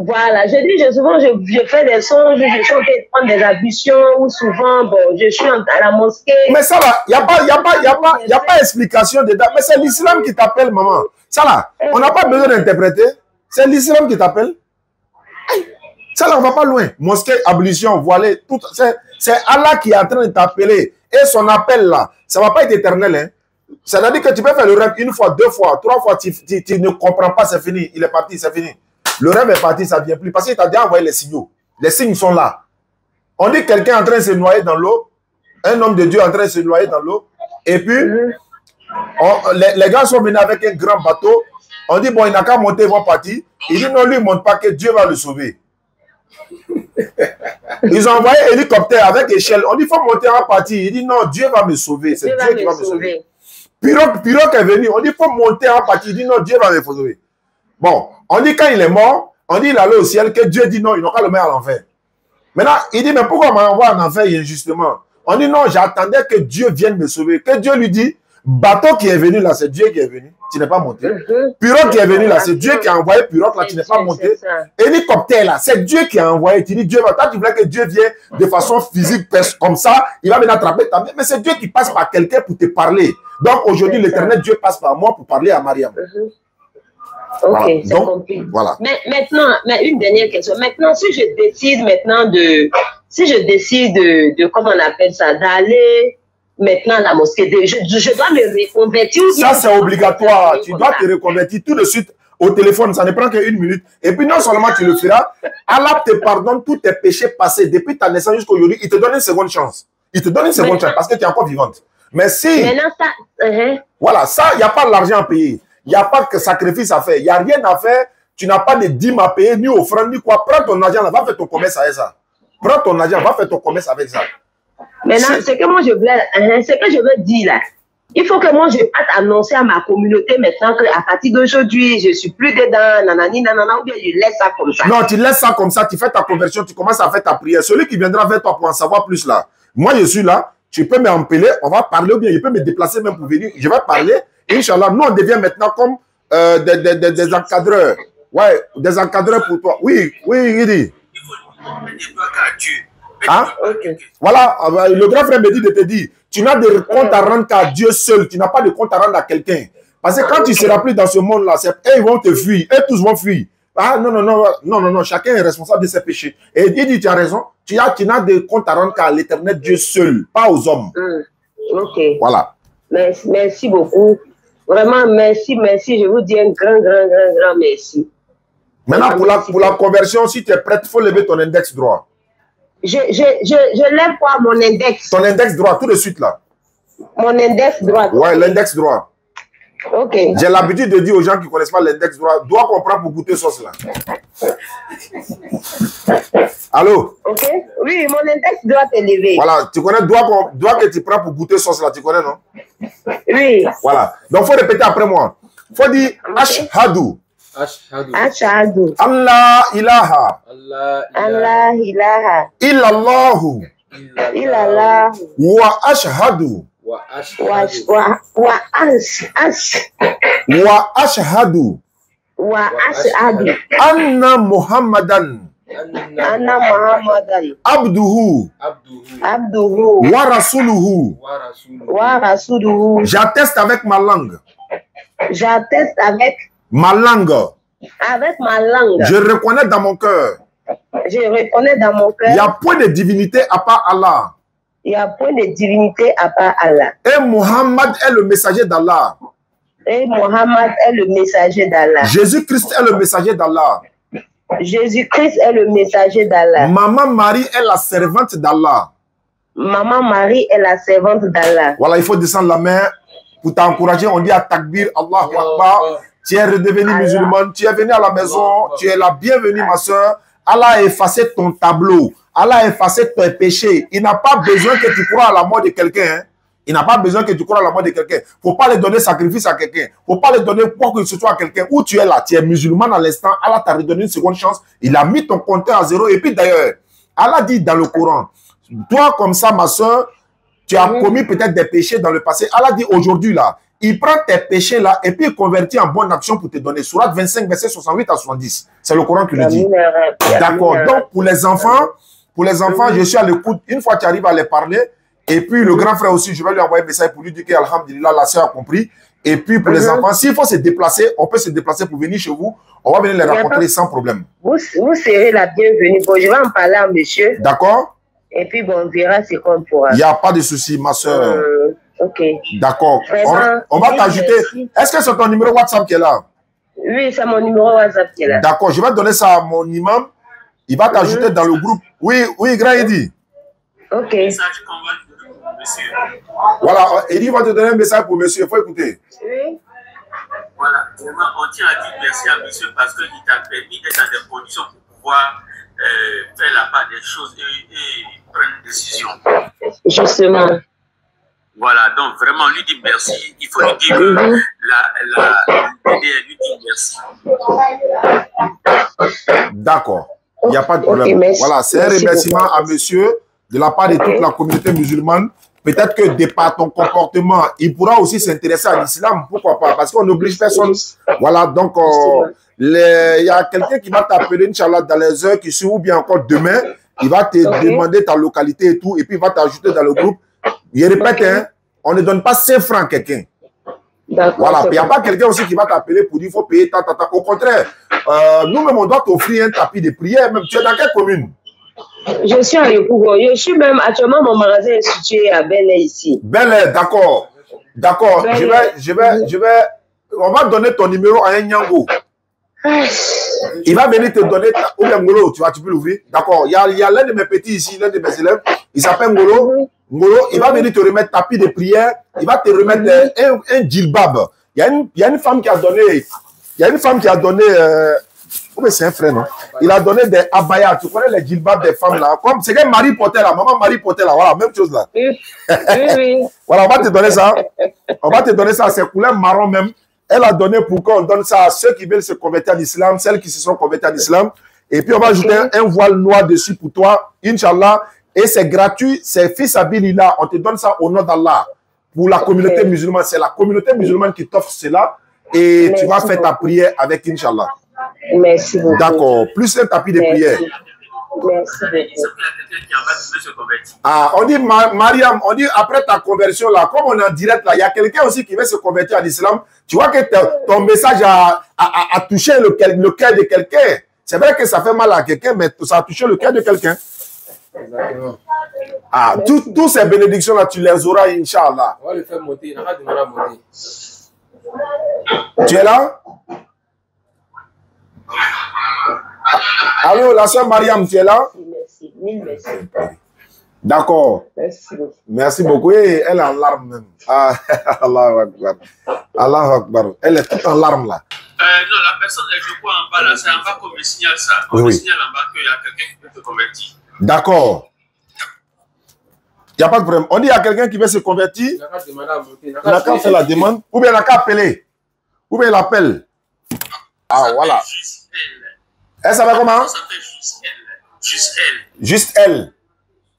Voilà, souvent, je fais des songes, je suis en train de prendre des ablutions, ou souvent, bon, je suis à la mosquée. Mais ça là, il n'y a pas d'explication dedans. Mais c'est l'islam qui t'appelle, maman. Ça là, on n'a pas besoin d'interpréter. C'est l'islam qui t'appelle. Ça, là, on va pas loin. Mosquée, ablution, voilée, tout. C'est Allah qui est en train de t'appeler. Et son appel, là, ça va pas être éternel. Hein. C'est-à-dire que tu peux faire le rêve une fois, deux fois, trois fois, tu ne comprends pas, c'est fini. Il est parti, c'est fini. Le rêve est parti, ça ne vient plus. Parce qu'il t'a déjà envoyé les signaux. Les signes sont là. On dit quelqu'un en train de se noyer dans l'eau. Un homme de Dieu en train de se noyer dans l'eau. Et puis, les gars sont venus avec un grand bateau. On dit, bon, il n'a qu'à monter, ils vont partir. Il dit, non, lui, il ne monte pas, que Dieu va le sauver. Ils ont envoyé un hélicoptère avec échelle. On dit, il faut monter en partie. Il dit, non, Dieu va me sauver. C'est Dieu qui va me sauver. Pirogue est venu. On dit, il faut monter en partie. Il dit, non, Dieu va me sauver. Bon, on dit, quand il est mort, on dit, il allait au ciel, que Dieu dit, non, il n'a qu'à le mettre à l'enfer. Maintenant, il dit, mais pourquoi on m'envoie en enfer injustement? On dit, non, j'attendais que Dieu vienne me sauver. Que Dieu lui dit, bateau qui est venu là, c'est Dieu qui est venu. Tu n'es pas monté. Pirogue qui est venu là, c'est Dieu qui a envoyé pirogue là, tu n'es pas monté. Hélicoptère là, c'est Dieu qui a envoyé. Tu dis, Dieu va, toi tu voulais que Dieu vienne de façon physique, comme ça, il va venir attraper ta main. Mais c'est Dieu qui passe par quelqu'un pour te parler. Donc aujourd'hui, l'éternel Dieu passe par moi pour parler à Mariam. Ok, Voilà. c'est compris. Voilà. Mais maintenant, une dernière question. Maintenant, si je décide maintenant de comment on appelle ça, d'aller maintenant à la mosquée, je dois me reconvertir. Ça, c'est obligatoire. Tu dois te reconvertir tout de suite au téléphone. Ça ne prend qu'une minute. Et puis, non seulement tu le feras, Allah te pardonne tous tes péchés passés depuis ta naissance jusqu'à aujourd'hui. Il te donne une seconde chance. Il te donne une seconde chance parce que tu es encore vivante. Mais si... Maintenant, ça... Voilà, ça, il n'y a pas l'argent à payer. Il n'y a pas de sacrifice à faire. Il n'y a rien à faire. Tu n'as pas de dîmes à payer, ni offrande, ni quoi. Prends ton argent, là, va faire ton commerce avec ça. Prends ton argent, va faire ton commerce avec ça. Maintenant, ce que moi je voulais, ce que je veux dire là, il faut que moi je parte annoncer à ma communauté maintenant qu'à partir d'aujourd'hui, je ne suis plus dedans, nanani, nanana, ou bien je laisse ça comme ça. Non, tu laisses ça comme ça, tu fais ta conversion, tu commences à faire ta prière. Celui qui viendra vers toi pour en savoir plus là, moi je suis là, tu peux m'appeler, on va parler, ou bien je peux me déplacer même pour venir, je vais parler. Inch'Allah, nous on devient maintenant comme des encadreurs. Ouais, des encadreurs pour toi. Oui, il dit. Hein? Okay. Voilà, le grand frère me dit de te dire, tu n'as de compte à rendre qu'à Dieu seul, tu n'as pas de compte à rendre à quelqu'un. Parce que quand tu ne seras plus dans ce monde-là, ils vont te fuir, eux tous vont fuir. Ah non, chacun est responsable de ses péchés. Et il dit, tu as raison, tu n'as de compte à rendre qu'à l'éternel Dieu seul, pas aux hommes. Ok. Voilà. Merci beaucoup. Vraiment, merci, je vous dis un grand merci. Maintenant, pour la conversion, si tu es prête, il faut lever ton index droit. Je lève quoi, mon index? Ton index droit, tout de suite là. Mon index droit? Ouais, l'index droit. Ok. J'ai l'habitude de dire aux gens qui ne connaissent pas l'index droit, doigt qu'on prend pour goûter sauce là. Allô? Ok. Oui, mon index droit est levé. Voilà, tu connais doigt que tu prends pour goûter sauce là, tu connais, non? Oui. Voilà. Donc, il faut répéter après moi. Il faut dire Ashhadu. Ashhadu. Allah ilaha. Allah ilaha. Illallahu. Wa ashhadu. Wa ashhadu. Anna Muhammadan. Abduhu. Wa rasuluhu. J'atteste avec ma langue. J'atteste avec ma langue. Avec ma langue. Je reconnais dans mon cœur. Je reconnais dans mon cœur. Il n'y a point de divinité à part Allah. Il n'y a point de divinité à part Allah. Et Muhammad est le messager d'Allah. Et Muhammad est le messager d'Allah. Jésus-Christ est le messager d'Allah. Jésus-Christ est le messager d'Allah. Maman Marie est la servante d'Allah. Maman Marie est la servante d'Allah. Voilà, il faut descendre la main pour t'encourager. On dit à Takbir, Allahu Akbar. Tu es redevenu musulman, tu es venu à la maison, tu es la bienvenue, ma soeur. Allah a effacé ton tableau. Allah a effacé tes péchés. Il n'a pas besoin que tu crois à la mort de quelqu'un. Hein. Il n'a pas besoin que tu crois à la mort de quelqu'un. Il ne faut pas lui donner sacrifice à quelqu'un. Il ne faut pas lui donner quoi que ce soit à quelqu'un. Où tu es là, tu es musulman à l'instant. Allah t'a redonné une seconde chance. Il a mis ton compteur à zéro. Et puis d'ailleurs, Allah dit dans le Coran, toi comme ça, ma soeur, tu as commis peut-être des péchés dans le passé. Allah dit aujourd'hui là, il prend tes péchés là et puis il convertit en bonne action pour te donner. Surat 25, verset 68 à 70. C'est le Coran qui le dit. D'accord. Donc pour les enfants, je suis à l'écoute. Une fois que tu arrives à les parler, et puis le grand frère aussi, je vais lui envoyer un message pour lui dire qu'Alhamdulillah, la sœur a compris. Et puis pour les enfants, s'il faut se déplacer, on peut se déplacer pour venir chez vous. On va venir les rencontrer sans problème. Vous serez la bienvenue. Bon, je vais en parler à monsieur. D'accord? Et puis, bon, on verra ce qu'on pourra. Il n'y a pas de souci, ma soeur. Ok. D'accord. On va t'ajouter. Est-ce que c'est ton numéro WhatsApp qui est là? Oui, c'est mon numéro WhatsApp qui est là. D'accord. Je vais donner ça à mon imam. Il va t'ajouter dans le groupe. Oui, oui, grand Eddy. Ok. Voilà, Eddy va te donner un message pour monsieur. Il faut écouter. Oui. Voilà, vraiment, on tient à dire merci à monsieur parce qu'il t'a permis d'être dans des conditions pour pouvoir faire la part des choses et prendre une décision. Justement. Voilà, donc vraiment, lui dit merci. Il faut lui dire que lui dit merci. D'accord, il n'y a pas de problème. Okay, voilà, c'est un remerciement à monsieur de la part de toute la communauté musulmane. Peut-être que de par ton comportement, il pourra aussi s'intéresser à l'islam. Pourquoi pas? Parce qu'on n'oblige personne. Voilà, donc il y a quelqu'un qui va t'appeler, Inch'Allah, dans les heures qui suivent ou bien encore demain. Il va te demander ta localité et tout, et puis il va t'ajouter dans le groupe. Je répète, hein, on ne donne pas 5 francs à quelqu'un. Voilà, il n'y a pas quelqu'un aussi qui va t'appeler pour dire qu'il faut payer ta. Au contraire, nous-mêmes, on doit t'offrir un tapis de prière. Même, tu es dans quelle commune? Je suis à Yekougo. Je suis même actuellement, mon magasin est situé à Bel Air ici. Bel Air, d'accord. D'accord. On va donner ton numéro à un Nyango. Il va venir te donner ou bien Ngolo, tu peux l'ouvrir. D'accord. Il y a l'un de mes petits ici, l'un de mes élèves. Il s'appelle Ngolo. Ngolo, il va venir te remettre tapis de prière. Il va te remettre un djilbab. Il y a une femme qui a donné. C'est un frère, non? Il a donné des abayas. Tu connais les djilbabs des femmes là? Comme c'est que Marie portait là, maman Marie portait là. Voilà, même chose là. Oui. Voilà, on va te donner ça. On va te donner ça. C'est couleur marron même. Elle a donné pour qu'on donne ça à ceux qui veulent se convertir à l'islam, celles qui se sont converties à l'islam. Et puis on va ajouter un voile noir dessus pour toi, Inch'Allah. Et c'est gratuit, c'est fils Abilillah. On te donne ça au nom d'Allah. Pour la communauté musulmane, c'est la communauté musulmane qui t'offre cela. Et tu vas faire ta prière avec Inch'Allah. Merci beaucoup. D'accord. Plus un tapis de prière. Merci beaucoup. Ah, on dit, Mariam, on dit après ta conversion là, comme on est en direct là, il y a quelqu'un aussi qui veut se convertir à l'islam. Tu vois que ton message a touché le cœur de quelqu'un. C'est vrai que ça fait mal à quelqu'un, mais ça a touché le cœur de quelqu'un. Ah, toutes ces bénédictions là, tu les auras, Inch'Allah. On va le faire monter. Il n'a pas de mal à monter. Tu es là? Allô, la soeur Mariam, tu es là? Merci, mille merci. D'accord. Merci beaucoup. Et elle est en larmes même. Ah, Allahu Akbar. Allahu Akbar. Elle est toute en larmes là. Non, la personne, je vois en bas là, c'est en bas qu'on me signale ça. On me signale en bas qu'il y a quelqu'un qui veut se convertir. D'accord. Il n'y a pas de problème. On dit qu'il y a quelqu'un qui veut se convertir. Il n'a qu'à faire la demande. Ou bien il n'a qu'à appeler. Ou bien il appelle. Ah, voilà. Elle s'appelle comment? Juste elle. Juste elle.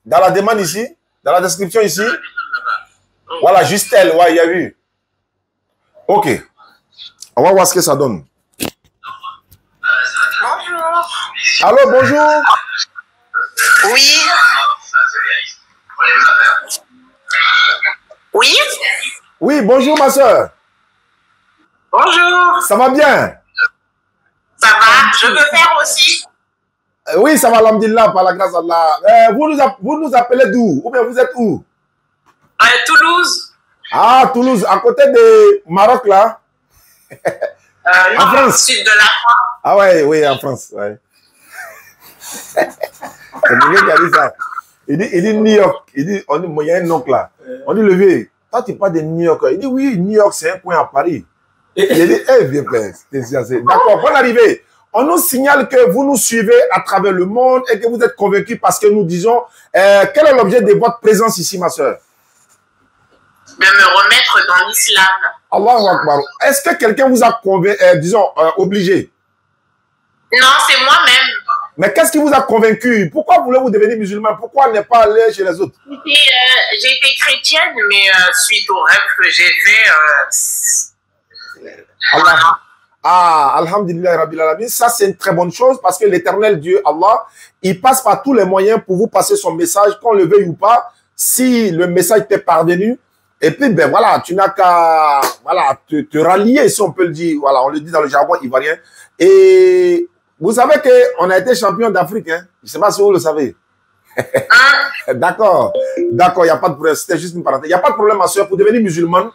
Dans la demande ici, dans la description ici. Voilà, juste elle. Ouais, il y a vu. Ok. On va voir ce que ça donne. Bonjour. Allô, bonjour. Oui. Oui. Oui, bonjour ma soeur. Bonjour. Ça va bien? Ça va, je veux faire aussi. Oui, ça va, alhamdulillah, par la grâce d'Allah. Vous nous appelez d'où? Ou bien vous êtes où? Toulouse. Ah, Toulouse, à côté de Maroc, là? Non, en France. Sud de la France. Ah ouais, oui, en France, ouais. C'est quelqu'un qui a dit ça. Il dit New York. Il dit, il y a un oncle là. On dit, levé, toi tu parles de New York. Il dit, oui, New York, c'est un coin à Paris. Il dit, eh, bien, d'accord, bonne arrivée. On nous signale que vous nous suivez à travers le monde et que vous êtes convaincus parce que nous disons, quel est l'objet de votre présence ici, ma soeur? De me remettre dans l'islam. Allahu Akbar. Est-ce que quelqu'un vous a obligé? Non, c'est moi-même. Mais qu'est-ce qui vous a convaincu? Pourquoi voulez-vous devenir musulman? Pourquoi ne pas aller chez les autres? J'ai été chrétienne, mais suite au rêve que j'ai fait... Allah. Ah, alhamdulillah, Rabbil Alamin. Ça, c'est une très bonne chose parce que l'éternel Dieu, Allah, il passe par tous les moyens pour vous passer son message, qu'on le veuille ou pas. Si le message t'est parvenu, Et puis, ben voilà, tu n'as qu'à voilà, te rallier, si on peut le dire. Voilà, on le dit dans le jargon ivoirien. Et vous savez qu'on a été champion d'Afrique. Hein? Je ne sais pas si vous le savez. D'accord, d'accord, il n'y a pas de problème. C'était juste une parenthèse. Il n'y a pas de problème, ma soeur. Pour devenir musulmane,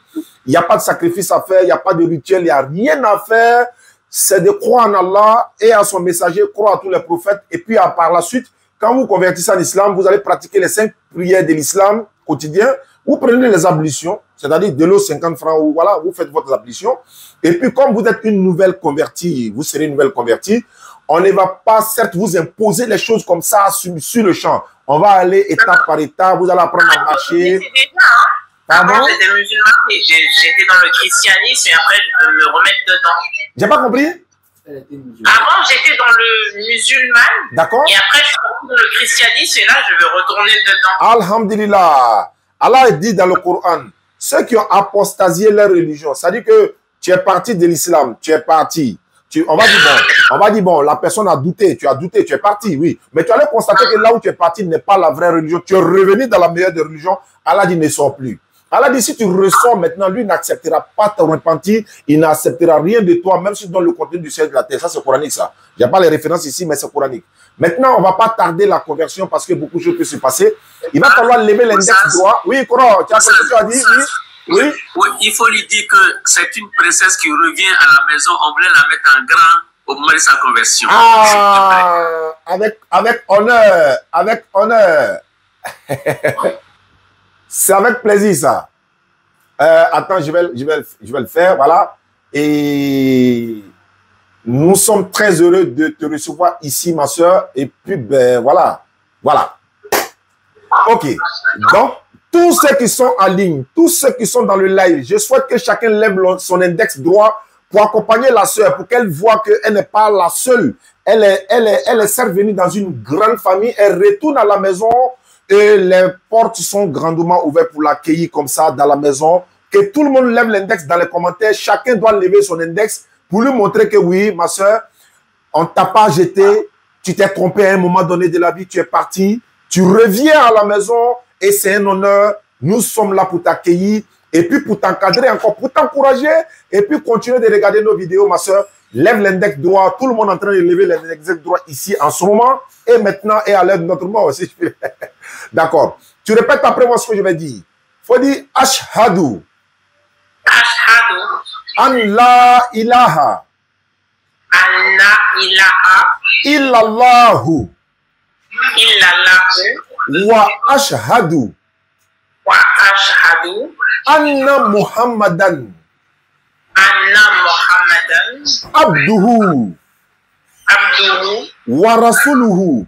il n'y a pas de sacrifice à faire, il n'y a pas de rituel, il n'y a rien à faire. C'est de croire en Allah et à son messager, croire à tous les prophètes. Et puis, par la suite, quand vous convertissez en islam, vous allez pratiquer les 5 prières de l'islam quotidien. Vous prenez les ablutions, c'est-à-dire de l'eau 50 francs, ou voilà, vous faites votre ablution. Et puis, comme vous êtes une nouvelle convertie, vous serez une nouvelle convertie, on ne va pas, certes, vous imposer les choses comme ça sur le champ. On va aller étape par étape, vous allez apprendre à marcher. Avant, j'étais musulman et j'étais dans le christianisme et après, je veux me remettre dedans. J'ai pas compris? Avant, j'étais dans le musulman. D'accord. Et après, je suis dans le christianisme et là, je veux retourner dedans. Alhamdulillah. Allah dit dans le Coran, ceux qui ont apostasié leur religion, c'est-à-dire que tu es parti de l'islam, tu es parti. On va dire, bon, la personne a douté, tu es parti, oui. Mais tu allais constater que là où tu es parti n'est pas la vraie religion. Tu es revenu dans la meilleure des religions. Allah dit, ne sors plus. Allah dit, si tu ressors maintenant, lui n'acceptera pas ton repentir, il n'acceptera rien de toi, même si dans le contenu du ciel de la terre. Ça, c'est coranique, ça. Il n'y a pas les références ici, mais c'est coranique. Maintenant, on ne va pas tarder la conversion parce que beaucoup de choses peuvent se passer. Il va falloir lever l'index droit. Oui, Koro, tu as ce que tu as dit, oui. Oui. Oui, il faut lui dire que c'est une princesse qui revient à la maison. On voulait la mettre en grand au moment de sa conversion. Ah, avec honneur, avec honneur. C'est avec plaisir, ça. Attends, je vais le faire, voilà. Et nous sommes très heureux de te recevoir ici, ma soeur. Et puis, ben, voilà. Voilà. OK. Donc, tous ceux qui sont en ligne, tous ceux qui sont dans le live, je souhaite que chacun lève son index droit pour accompagner la sœur, pour qu'elle voit qu'elle n'est pas la seule. Elle est certes venue dans une grande famille, elle retourne à la maison et les portes sont grandement ouvertes pour l'accueillir comme ça dans la maison. Que tout le monde lève l'index dans les commentaires, chacun doit lever son index pour lui montrer que oui, ma sœur, on ne t'a pas jeté, tu t'es trompé à un moment donné de la vie, tu es parti, tu reviens à la maison. Et c'est un honneur, nous sommes là pour t'accueillir et puis pour t'encadrer encore, pour t'encourager et puis continuer de regarder nos vidéos, ma soeur. Lève l'index droit, tout le monde est en train de lever l'index droit ici en ce moment et maintenant et à l'heure de notre mort aussi. D'accord. Tu répètes après moi ce que je vais dire. Il faut dire Ashhadu. Ashhadu. An la ilaha. An la ilaha. Illallahu. Illallahu. Wa ashhadu. Wa ashhadu. Anna Muhammadan. Anna Muhammadan. Abduhu. Abduhu. Wa rasuluhu.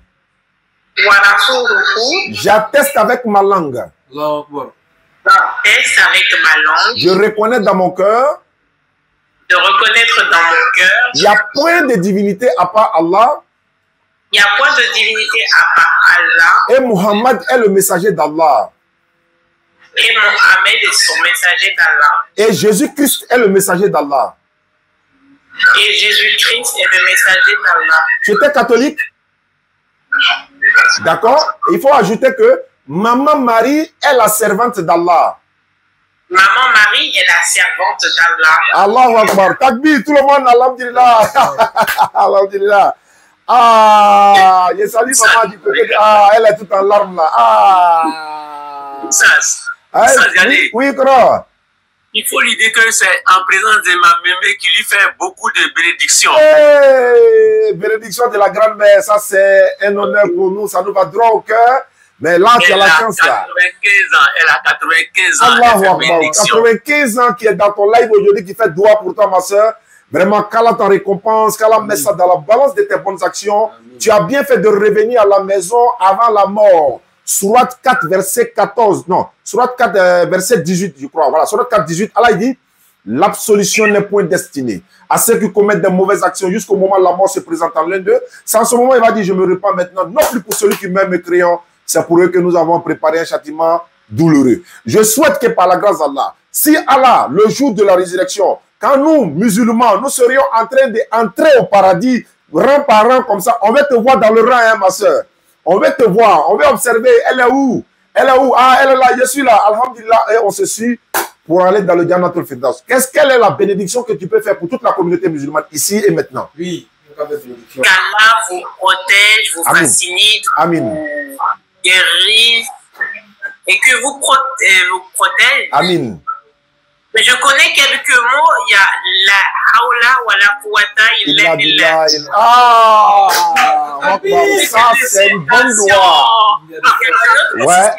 Wa rasuluhu. J'atteste avec ma langue. J'atteste avec ma langue. Je reconnais dans mon cœur. De reconnaître dans mon cœur. Il n'y a point de divinité à part Allah. Il n'y a point de divinité à part Allah. Et Muhammad est le messager d'Allah. Et Mohammed est son messager d'Allah. Et Jésus-Christ est le messager d'Allah. Et Jésus-Christ est le messager d'Allah. Tu étais catholique? D'accord? Il faut ajouter que Maman Marie est la servante d'Allah. Maman Marie est la servante d'Allah. Allahu Akbar. Takbir, tout le monde, alhamdulillah. Alhamdulillah. Ah, je salue maman du côté. Ah, elle est toute en larmes là. Ah. Oui, oui, quoi. Il faut lui dire que c'est en présence de ma mémé qui lui fait beaucoup de bénédictions. Hey, bénédiction de la grand-mère, ça c'est un honneur pour nous, ça nous va droit au cœur. Mais là, tu as la chance là. Elle a 95 ans. Allahu Akbar. 95 ans qui est dans ton live aujourd'hui, qui fait droit pour toi, ma soeur. Vraiment, qu'Allah t'en récompense, qu'Allah met ça dans la balance de tes bonnes actions. Amen. Tu as bien fait de revenir à la maison avant la mort. Sourate 4, verset 14. Non, Sourate 4, verset 18, je crois. Voilà, Sourate 4, 18. Allah il dit, l'absolution n'est point destinée à ceux qui commettent de mauvaises actions jusqu'au moment où la mort se présente en l'un d'eux. C'est en ce moment il va dire, je me repens maintenant, non plus pour celui qui meurt mécréant. C'est pour eux que nous avons préparé un châtiment douloureux. Je souhaite que par la grâce d'Allah, si Allah, le jour de la résurrection, quand nous, musulmans, nous serions en train d'entrer au paradis, rang par rang comme ça, on va te voir dans le rang, hein, ma soeur. On va te voir, on va observer, elle est où? Elle est où? Ah, elle est là, je suis là. Alhamdulillah, et on se suit pour aller dans le Jannatul Firdaus. Quelle est la bénédiction que tu peux faire pour toute la communauté musulmane ici et maintenant? Oui. Qu'Allah vous protège, vous facilite, vous guérisse et que vous protège. Amin. Mais je connais quelques mots. Il y a la haula wa la quwwata illa billah. Ah, ça c'est une bonne loi. Ouais.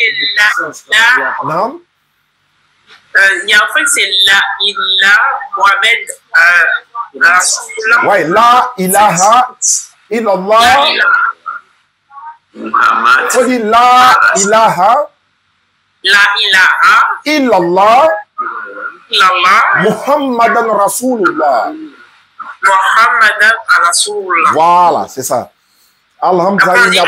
Non. Il y a en fait c'est la ilaha Mohamed Rasulullah. Ouais, la ilaha illallah. Faut dire la ilaha. La ilaha illallah. Illallah. Muhammadan Rasulullah. Muhammadan Rasulullah. Voilà, c'est ça. Alhamdulillah.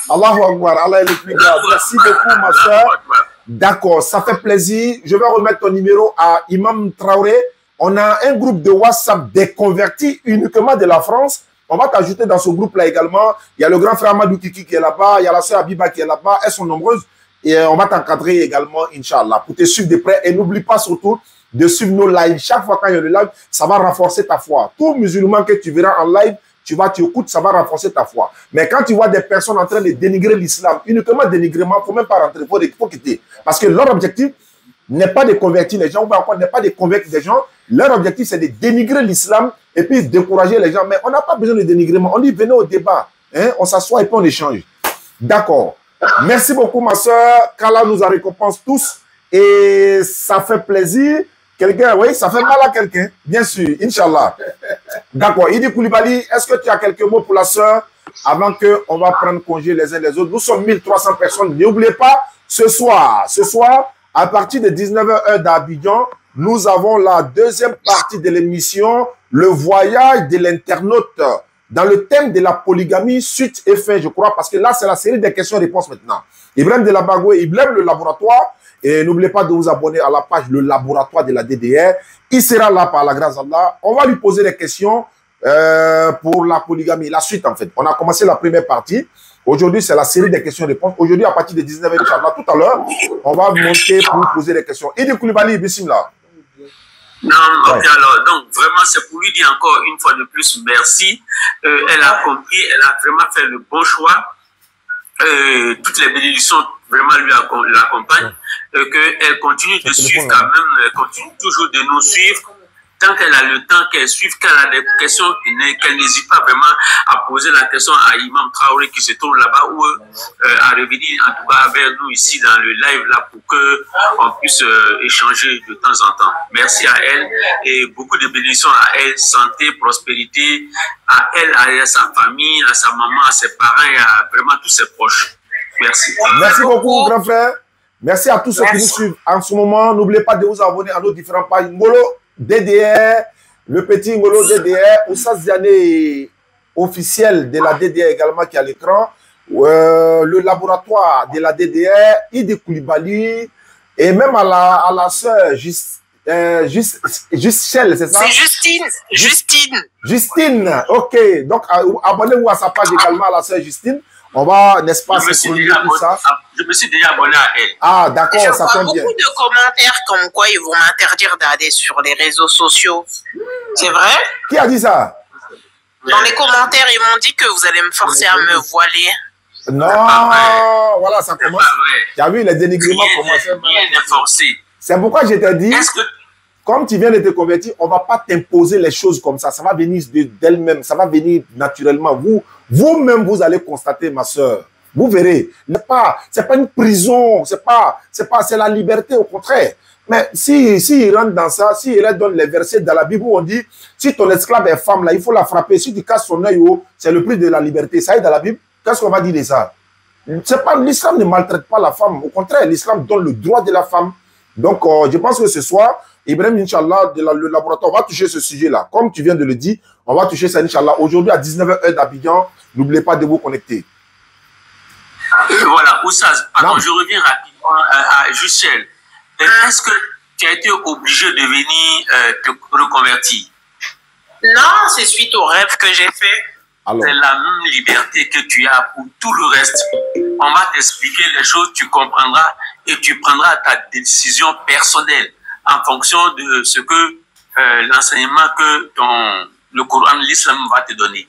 Allahu Akbar. Allah est le plus grand. Merci beaucoup, ma soeur. D'accord, ça fait plaisir. Je vais remettre ton numéro à Imam Traoré. On a un groupe de WhatsApp des convertis uniquement de la France. On va t'ajouter dans ce groupe-là également. Il y a le grand frère Amadou Kiki qui est là-bas. Il y a la soeur Abiba qui est là-bas. Elles sont nombreuses. Et on va t'encadrer également, Inch'Allah, pour te suivre de près. Et n'oublie pas surtout de suivre nos lives. Chaque fois qu'il y a le live, ça va renforcer ta foi. Tout musulman que tu verras en live, tu écoutes, ça va renforcer ta foi. Mais quand tu vois des personnes en train de dénigrer l'islam, uniquement dénigrement, il ne faut même pas rentrer, il faut quitter. Parce que leur objectif n'est pas de convertir les gens, ou encore n'est pas de convaincre les gens. Leur objectif, c'est de dénigrer l'islam et puis décourager les gens. Mais on n'a pas besoin de dénigrement. On dit, venez au débat. Hein? On s'assoit et puis on échange. D'accord. Merci beaucoup, ma soeur. qu'Allah nous en récompense tous. Et ça fait plaisir. Quelqu'un, oui, ça fait mal à quelqu'un. Bien sûr, Inch'Allah. D'accord. Idi Koulibaly, est-ce que tu as quelques mots pour la soeur avant qu'on va prendre congé les uns les autres? Nous sommes 1300 personnes. N'oubliez pas, ce soir, à partir de 19h d'Abidjan, nous avons la deuxième partie de l'émission, le voyage de l'internaute, dans le thème de la polygamie, suite et fin, je crois, parce que là, c'est la série des questions-réponses maintenant. Ibrahim de la Bagoué, Ibrahim le laboratoire, et n'oubliez pas de vous abonner à la page Le Laboratoire de la DDR. Il sera là par la grâce d'Allah. On va lui poser des questions pour la polygamie, la suite en fait. On a commencé la première partie. Aujourd'hui, c'est la série des questions-réponses. Aujourd'hui, à partir de 19h, Inch'Allah, tout à l'heure, on va monter pour vous poser des questions. Idi Koulibaly, bismillah. Non, ok, alors, donc, vraiment, c'est pour lui dire encore une fois de plus merci. Elle a compris, elle a vraiment fait le bon choix. Toutes les bénédictions vraiment lui l'accompagnent. Qu'elle continue de suivre quand même, elle continue toujours de nous suivre. Tant qu'elle a le temps, qu'elle suive, qu'elle a des questions, qu'elle n'hésite pas vraiment à poser la question à Imam Traoré qui se trouve là-bas ou à revenir en tout cas vers nous ici dans le live là pour qu'on puisse échanger de temps en temps. Merci à elle et beaucoup de bénédictions à elle, santé, prospérité, à elle, à sa famille, à sa maman, à ses parents et à vraiment tous ses proches. Merci. Merci beaucoup, grand frère. Merci à tous ceux qui nous suivent en ce moment. N'oubliez pas de vous abonner à nos différentes pages. Ngolo DDR, le petit Ngolo DDR, Oussaz Diané officiel de la DDR également qui est à l'écran, le laboratoire de la DDR, Idi Koulibaly, et même à la sœur Justine, c'est ça? C'est Justine. Justine, ok. Donc abonnez-vous à sa page également à la sœur Justine. On va, n'est-ce pas, je me suis déjà abonné à elle. Ah, d'accord, ça tombe bien. Beaucoup de commentaires comme quoi ils vont m'interdire d'aller sur les réseaux sociaux. C'est vrai? Qui a dit ça? Dans les commentaires, ils m'ont dit que vous allez me forcer à me voiler. Non, voilà, ça commence. Tu as vu, les dénigrements commencent. C'est pourquoi je t'ai dit, comme tu viens de te convertir, on ne va pas t'imposer les choses comme ça. Ça va venir d'elle-même, ça va venir naturellement. Vous-même, vous allez constater, ma soeur. Vous verrez. C'est pas une prison, c'est la liberté, au contraire. Mais si rentre dans ça, si il donne les versets dans la Bible où on dit, si ton esclave est femme, là, il faut la frapper. Si tu casses son œil, c'est le prix de la liberté. Ça est dans la Bible. Qu'est-ce qu'on va dire de ça? L'islam ne maltraite pas la femme. Au contraire, l'islam donne le droit de la femme. Donc, je pense que ce soir, Ibrahim, Inch'Allah, le laboratoire, on va toucher ce sujet-là. Comme tu viens de le dire, on va toucher ça, Inch'Allah. Aujourd'hui, à 19h d'Abidjan, n'oubliez pas de vous connecter. Voilà, Oussaz, pardon, je reviens rapidement à Justine. Est-ce que tu as été obligé de venir te reconvertir? Non, c'est suite au rêve que j'ai fait. C'est la même liberté que tu as pour tout le reste. On va t'expliquer les choses, tu comprendras et tu prendras ta décision personnelle en fonction de ce que l'enseignement que le Coran, l'islam va te donner.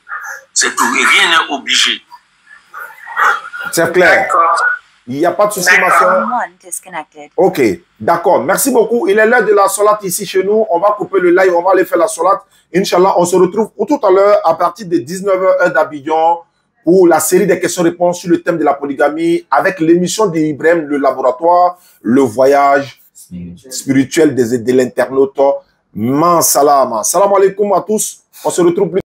C'est tout. Et rien n'est obligé. C'est clair. Il n'y a pas de souci, ma soeur. Ok, d'accord. Merci beaucoup. Il est l'heure de la salat ici chez nous. On va couper le live, on va aller faire la salat. Inch'Allah, on se retrouve tout à l'heure à partir de 19h heure d'Abidjan pour la série des questions-réponses sur le thème de la polygamie avec l'émission d'Ibrahim, le laboratoire, le voyage spirituel de l'internaute. Man salam. Salam alaikum à tous. On se retrouve plus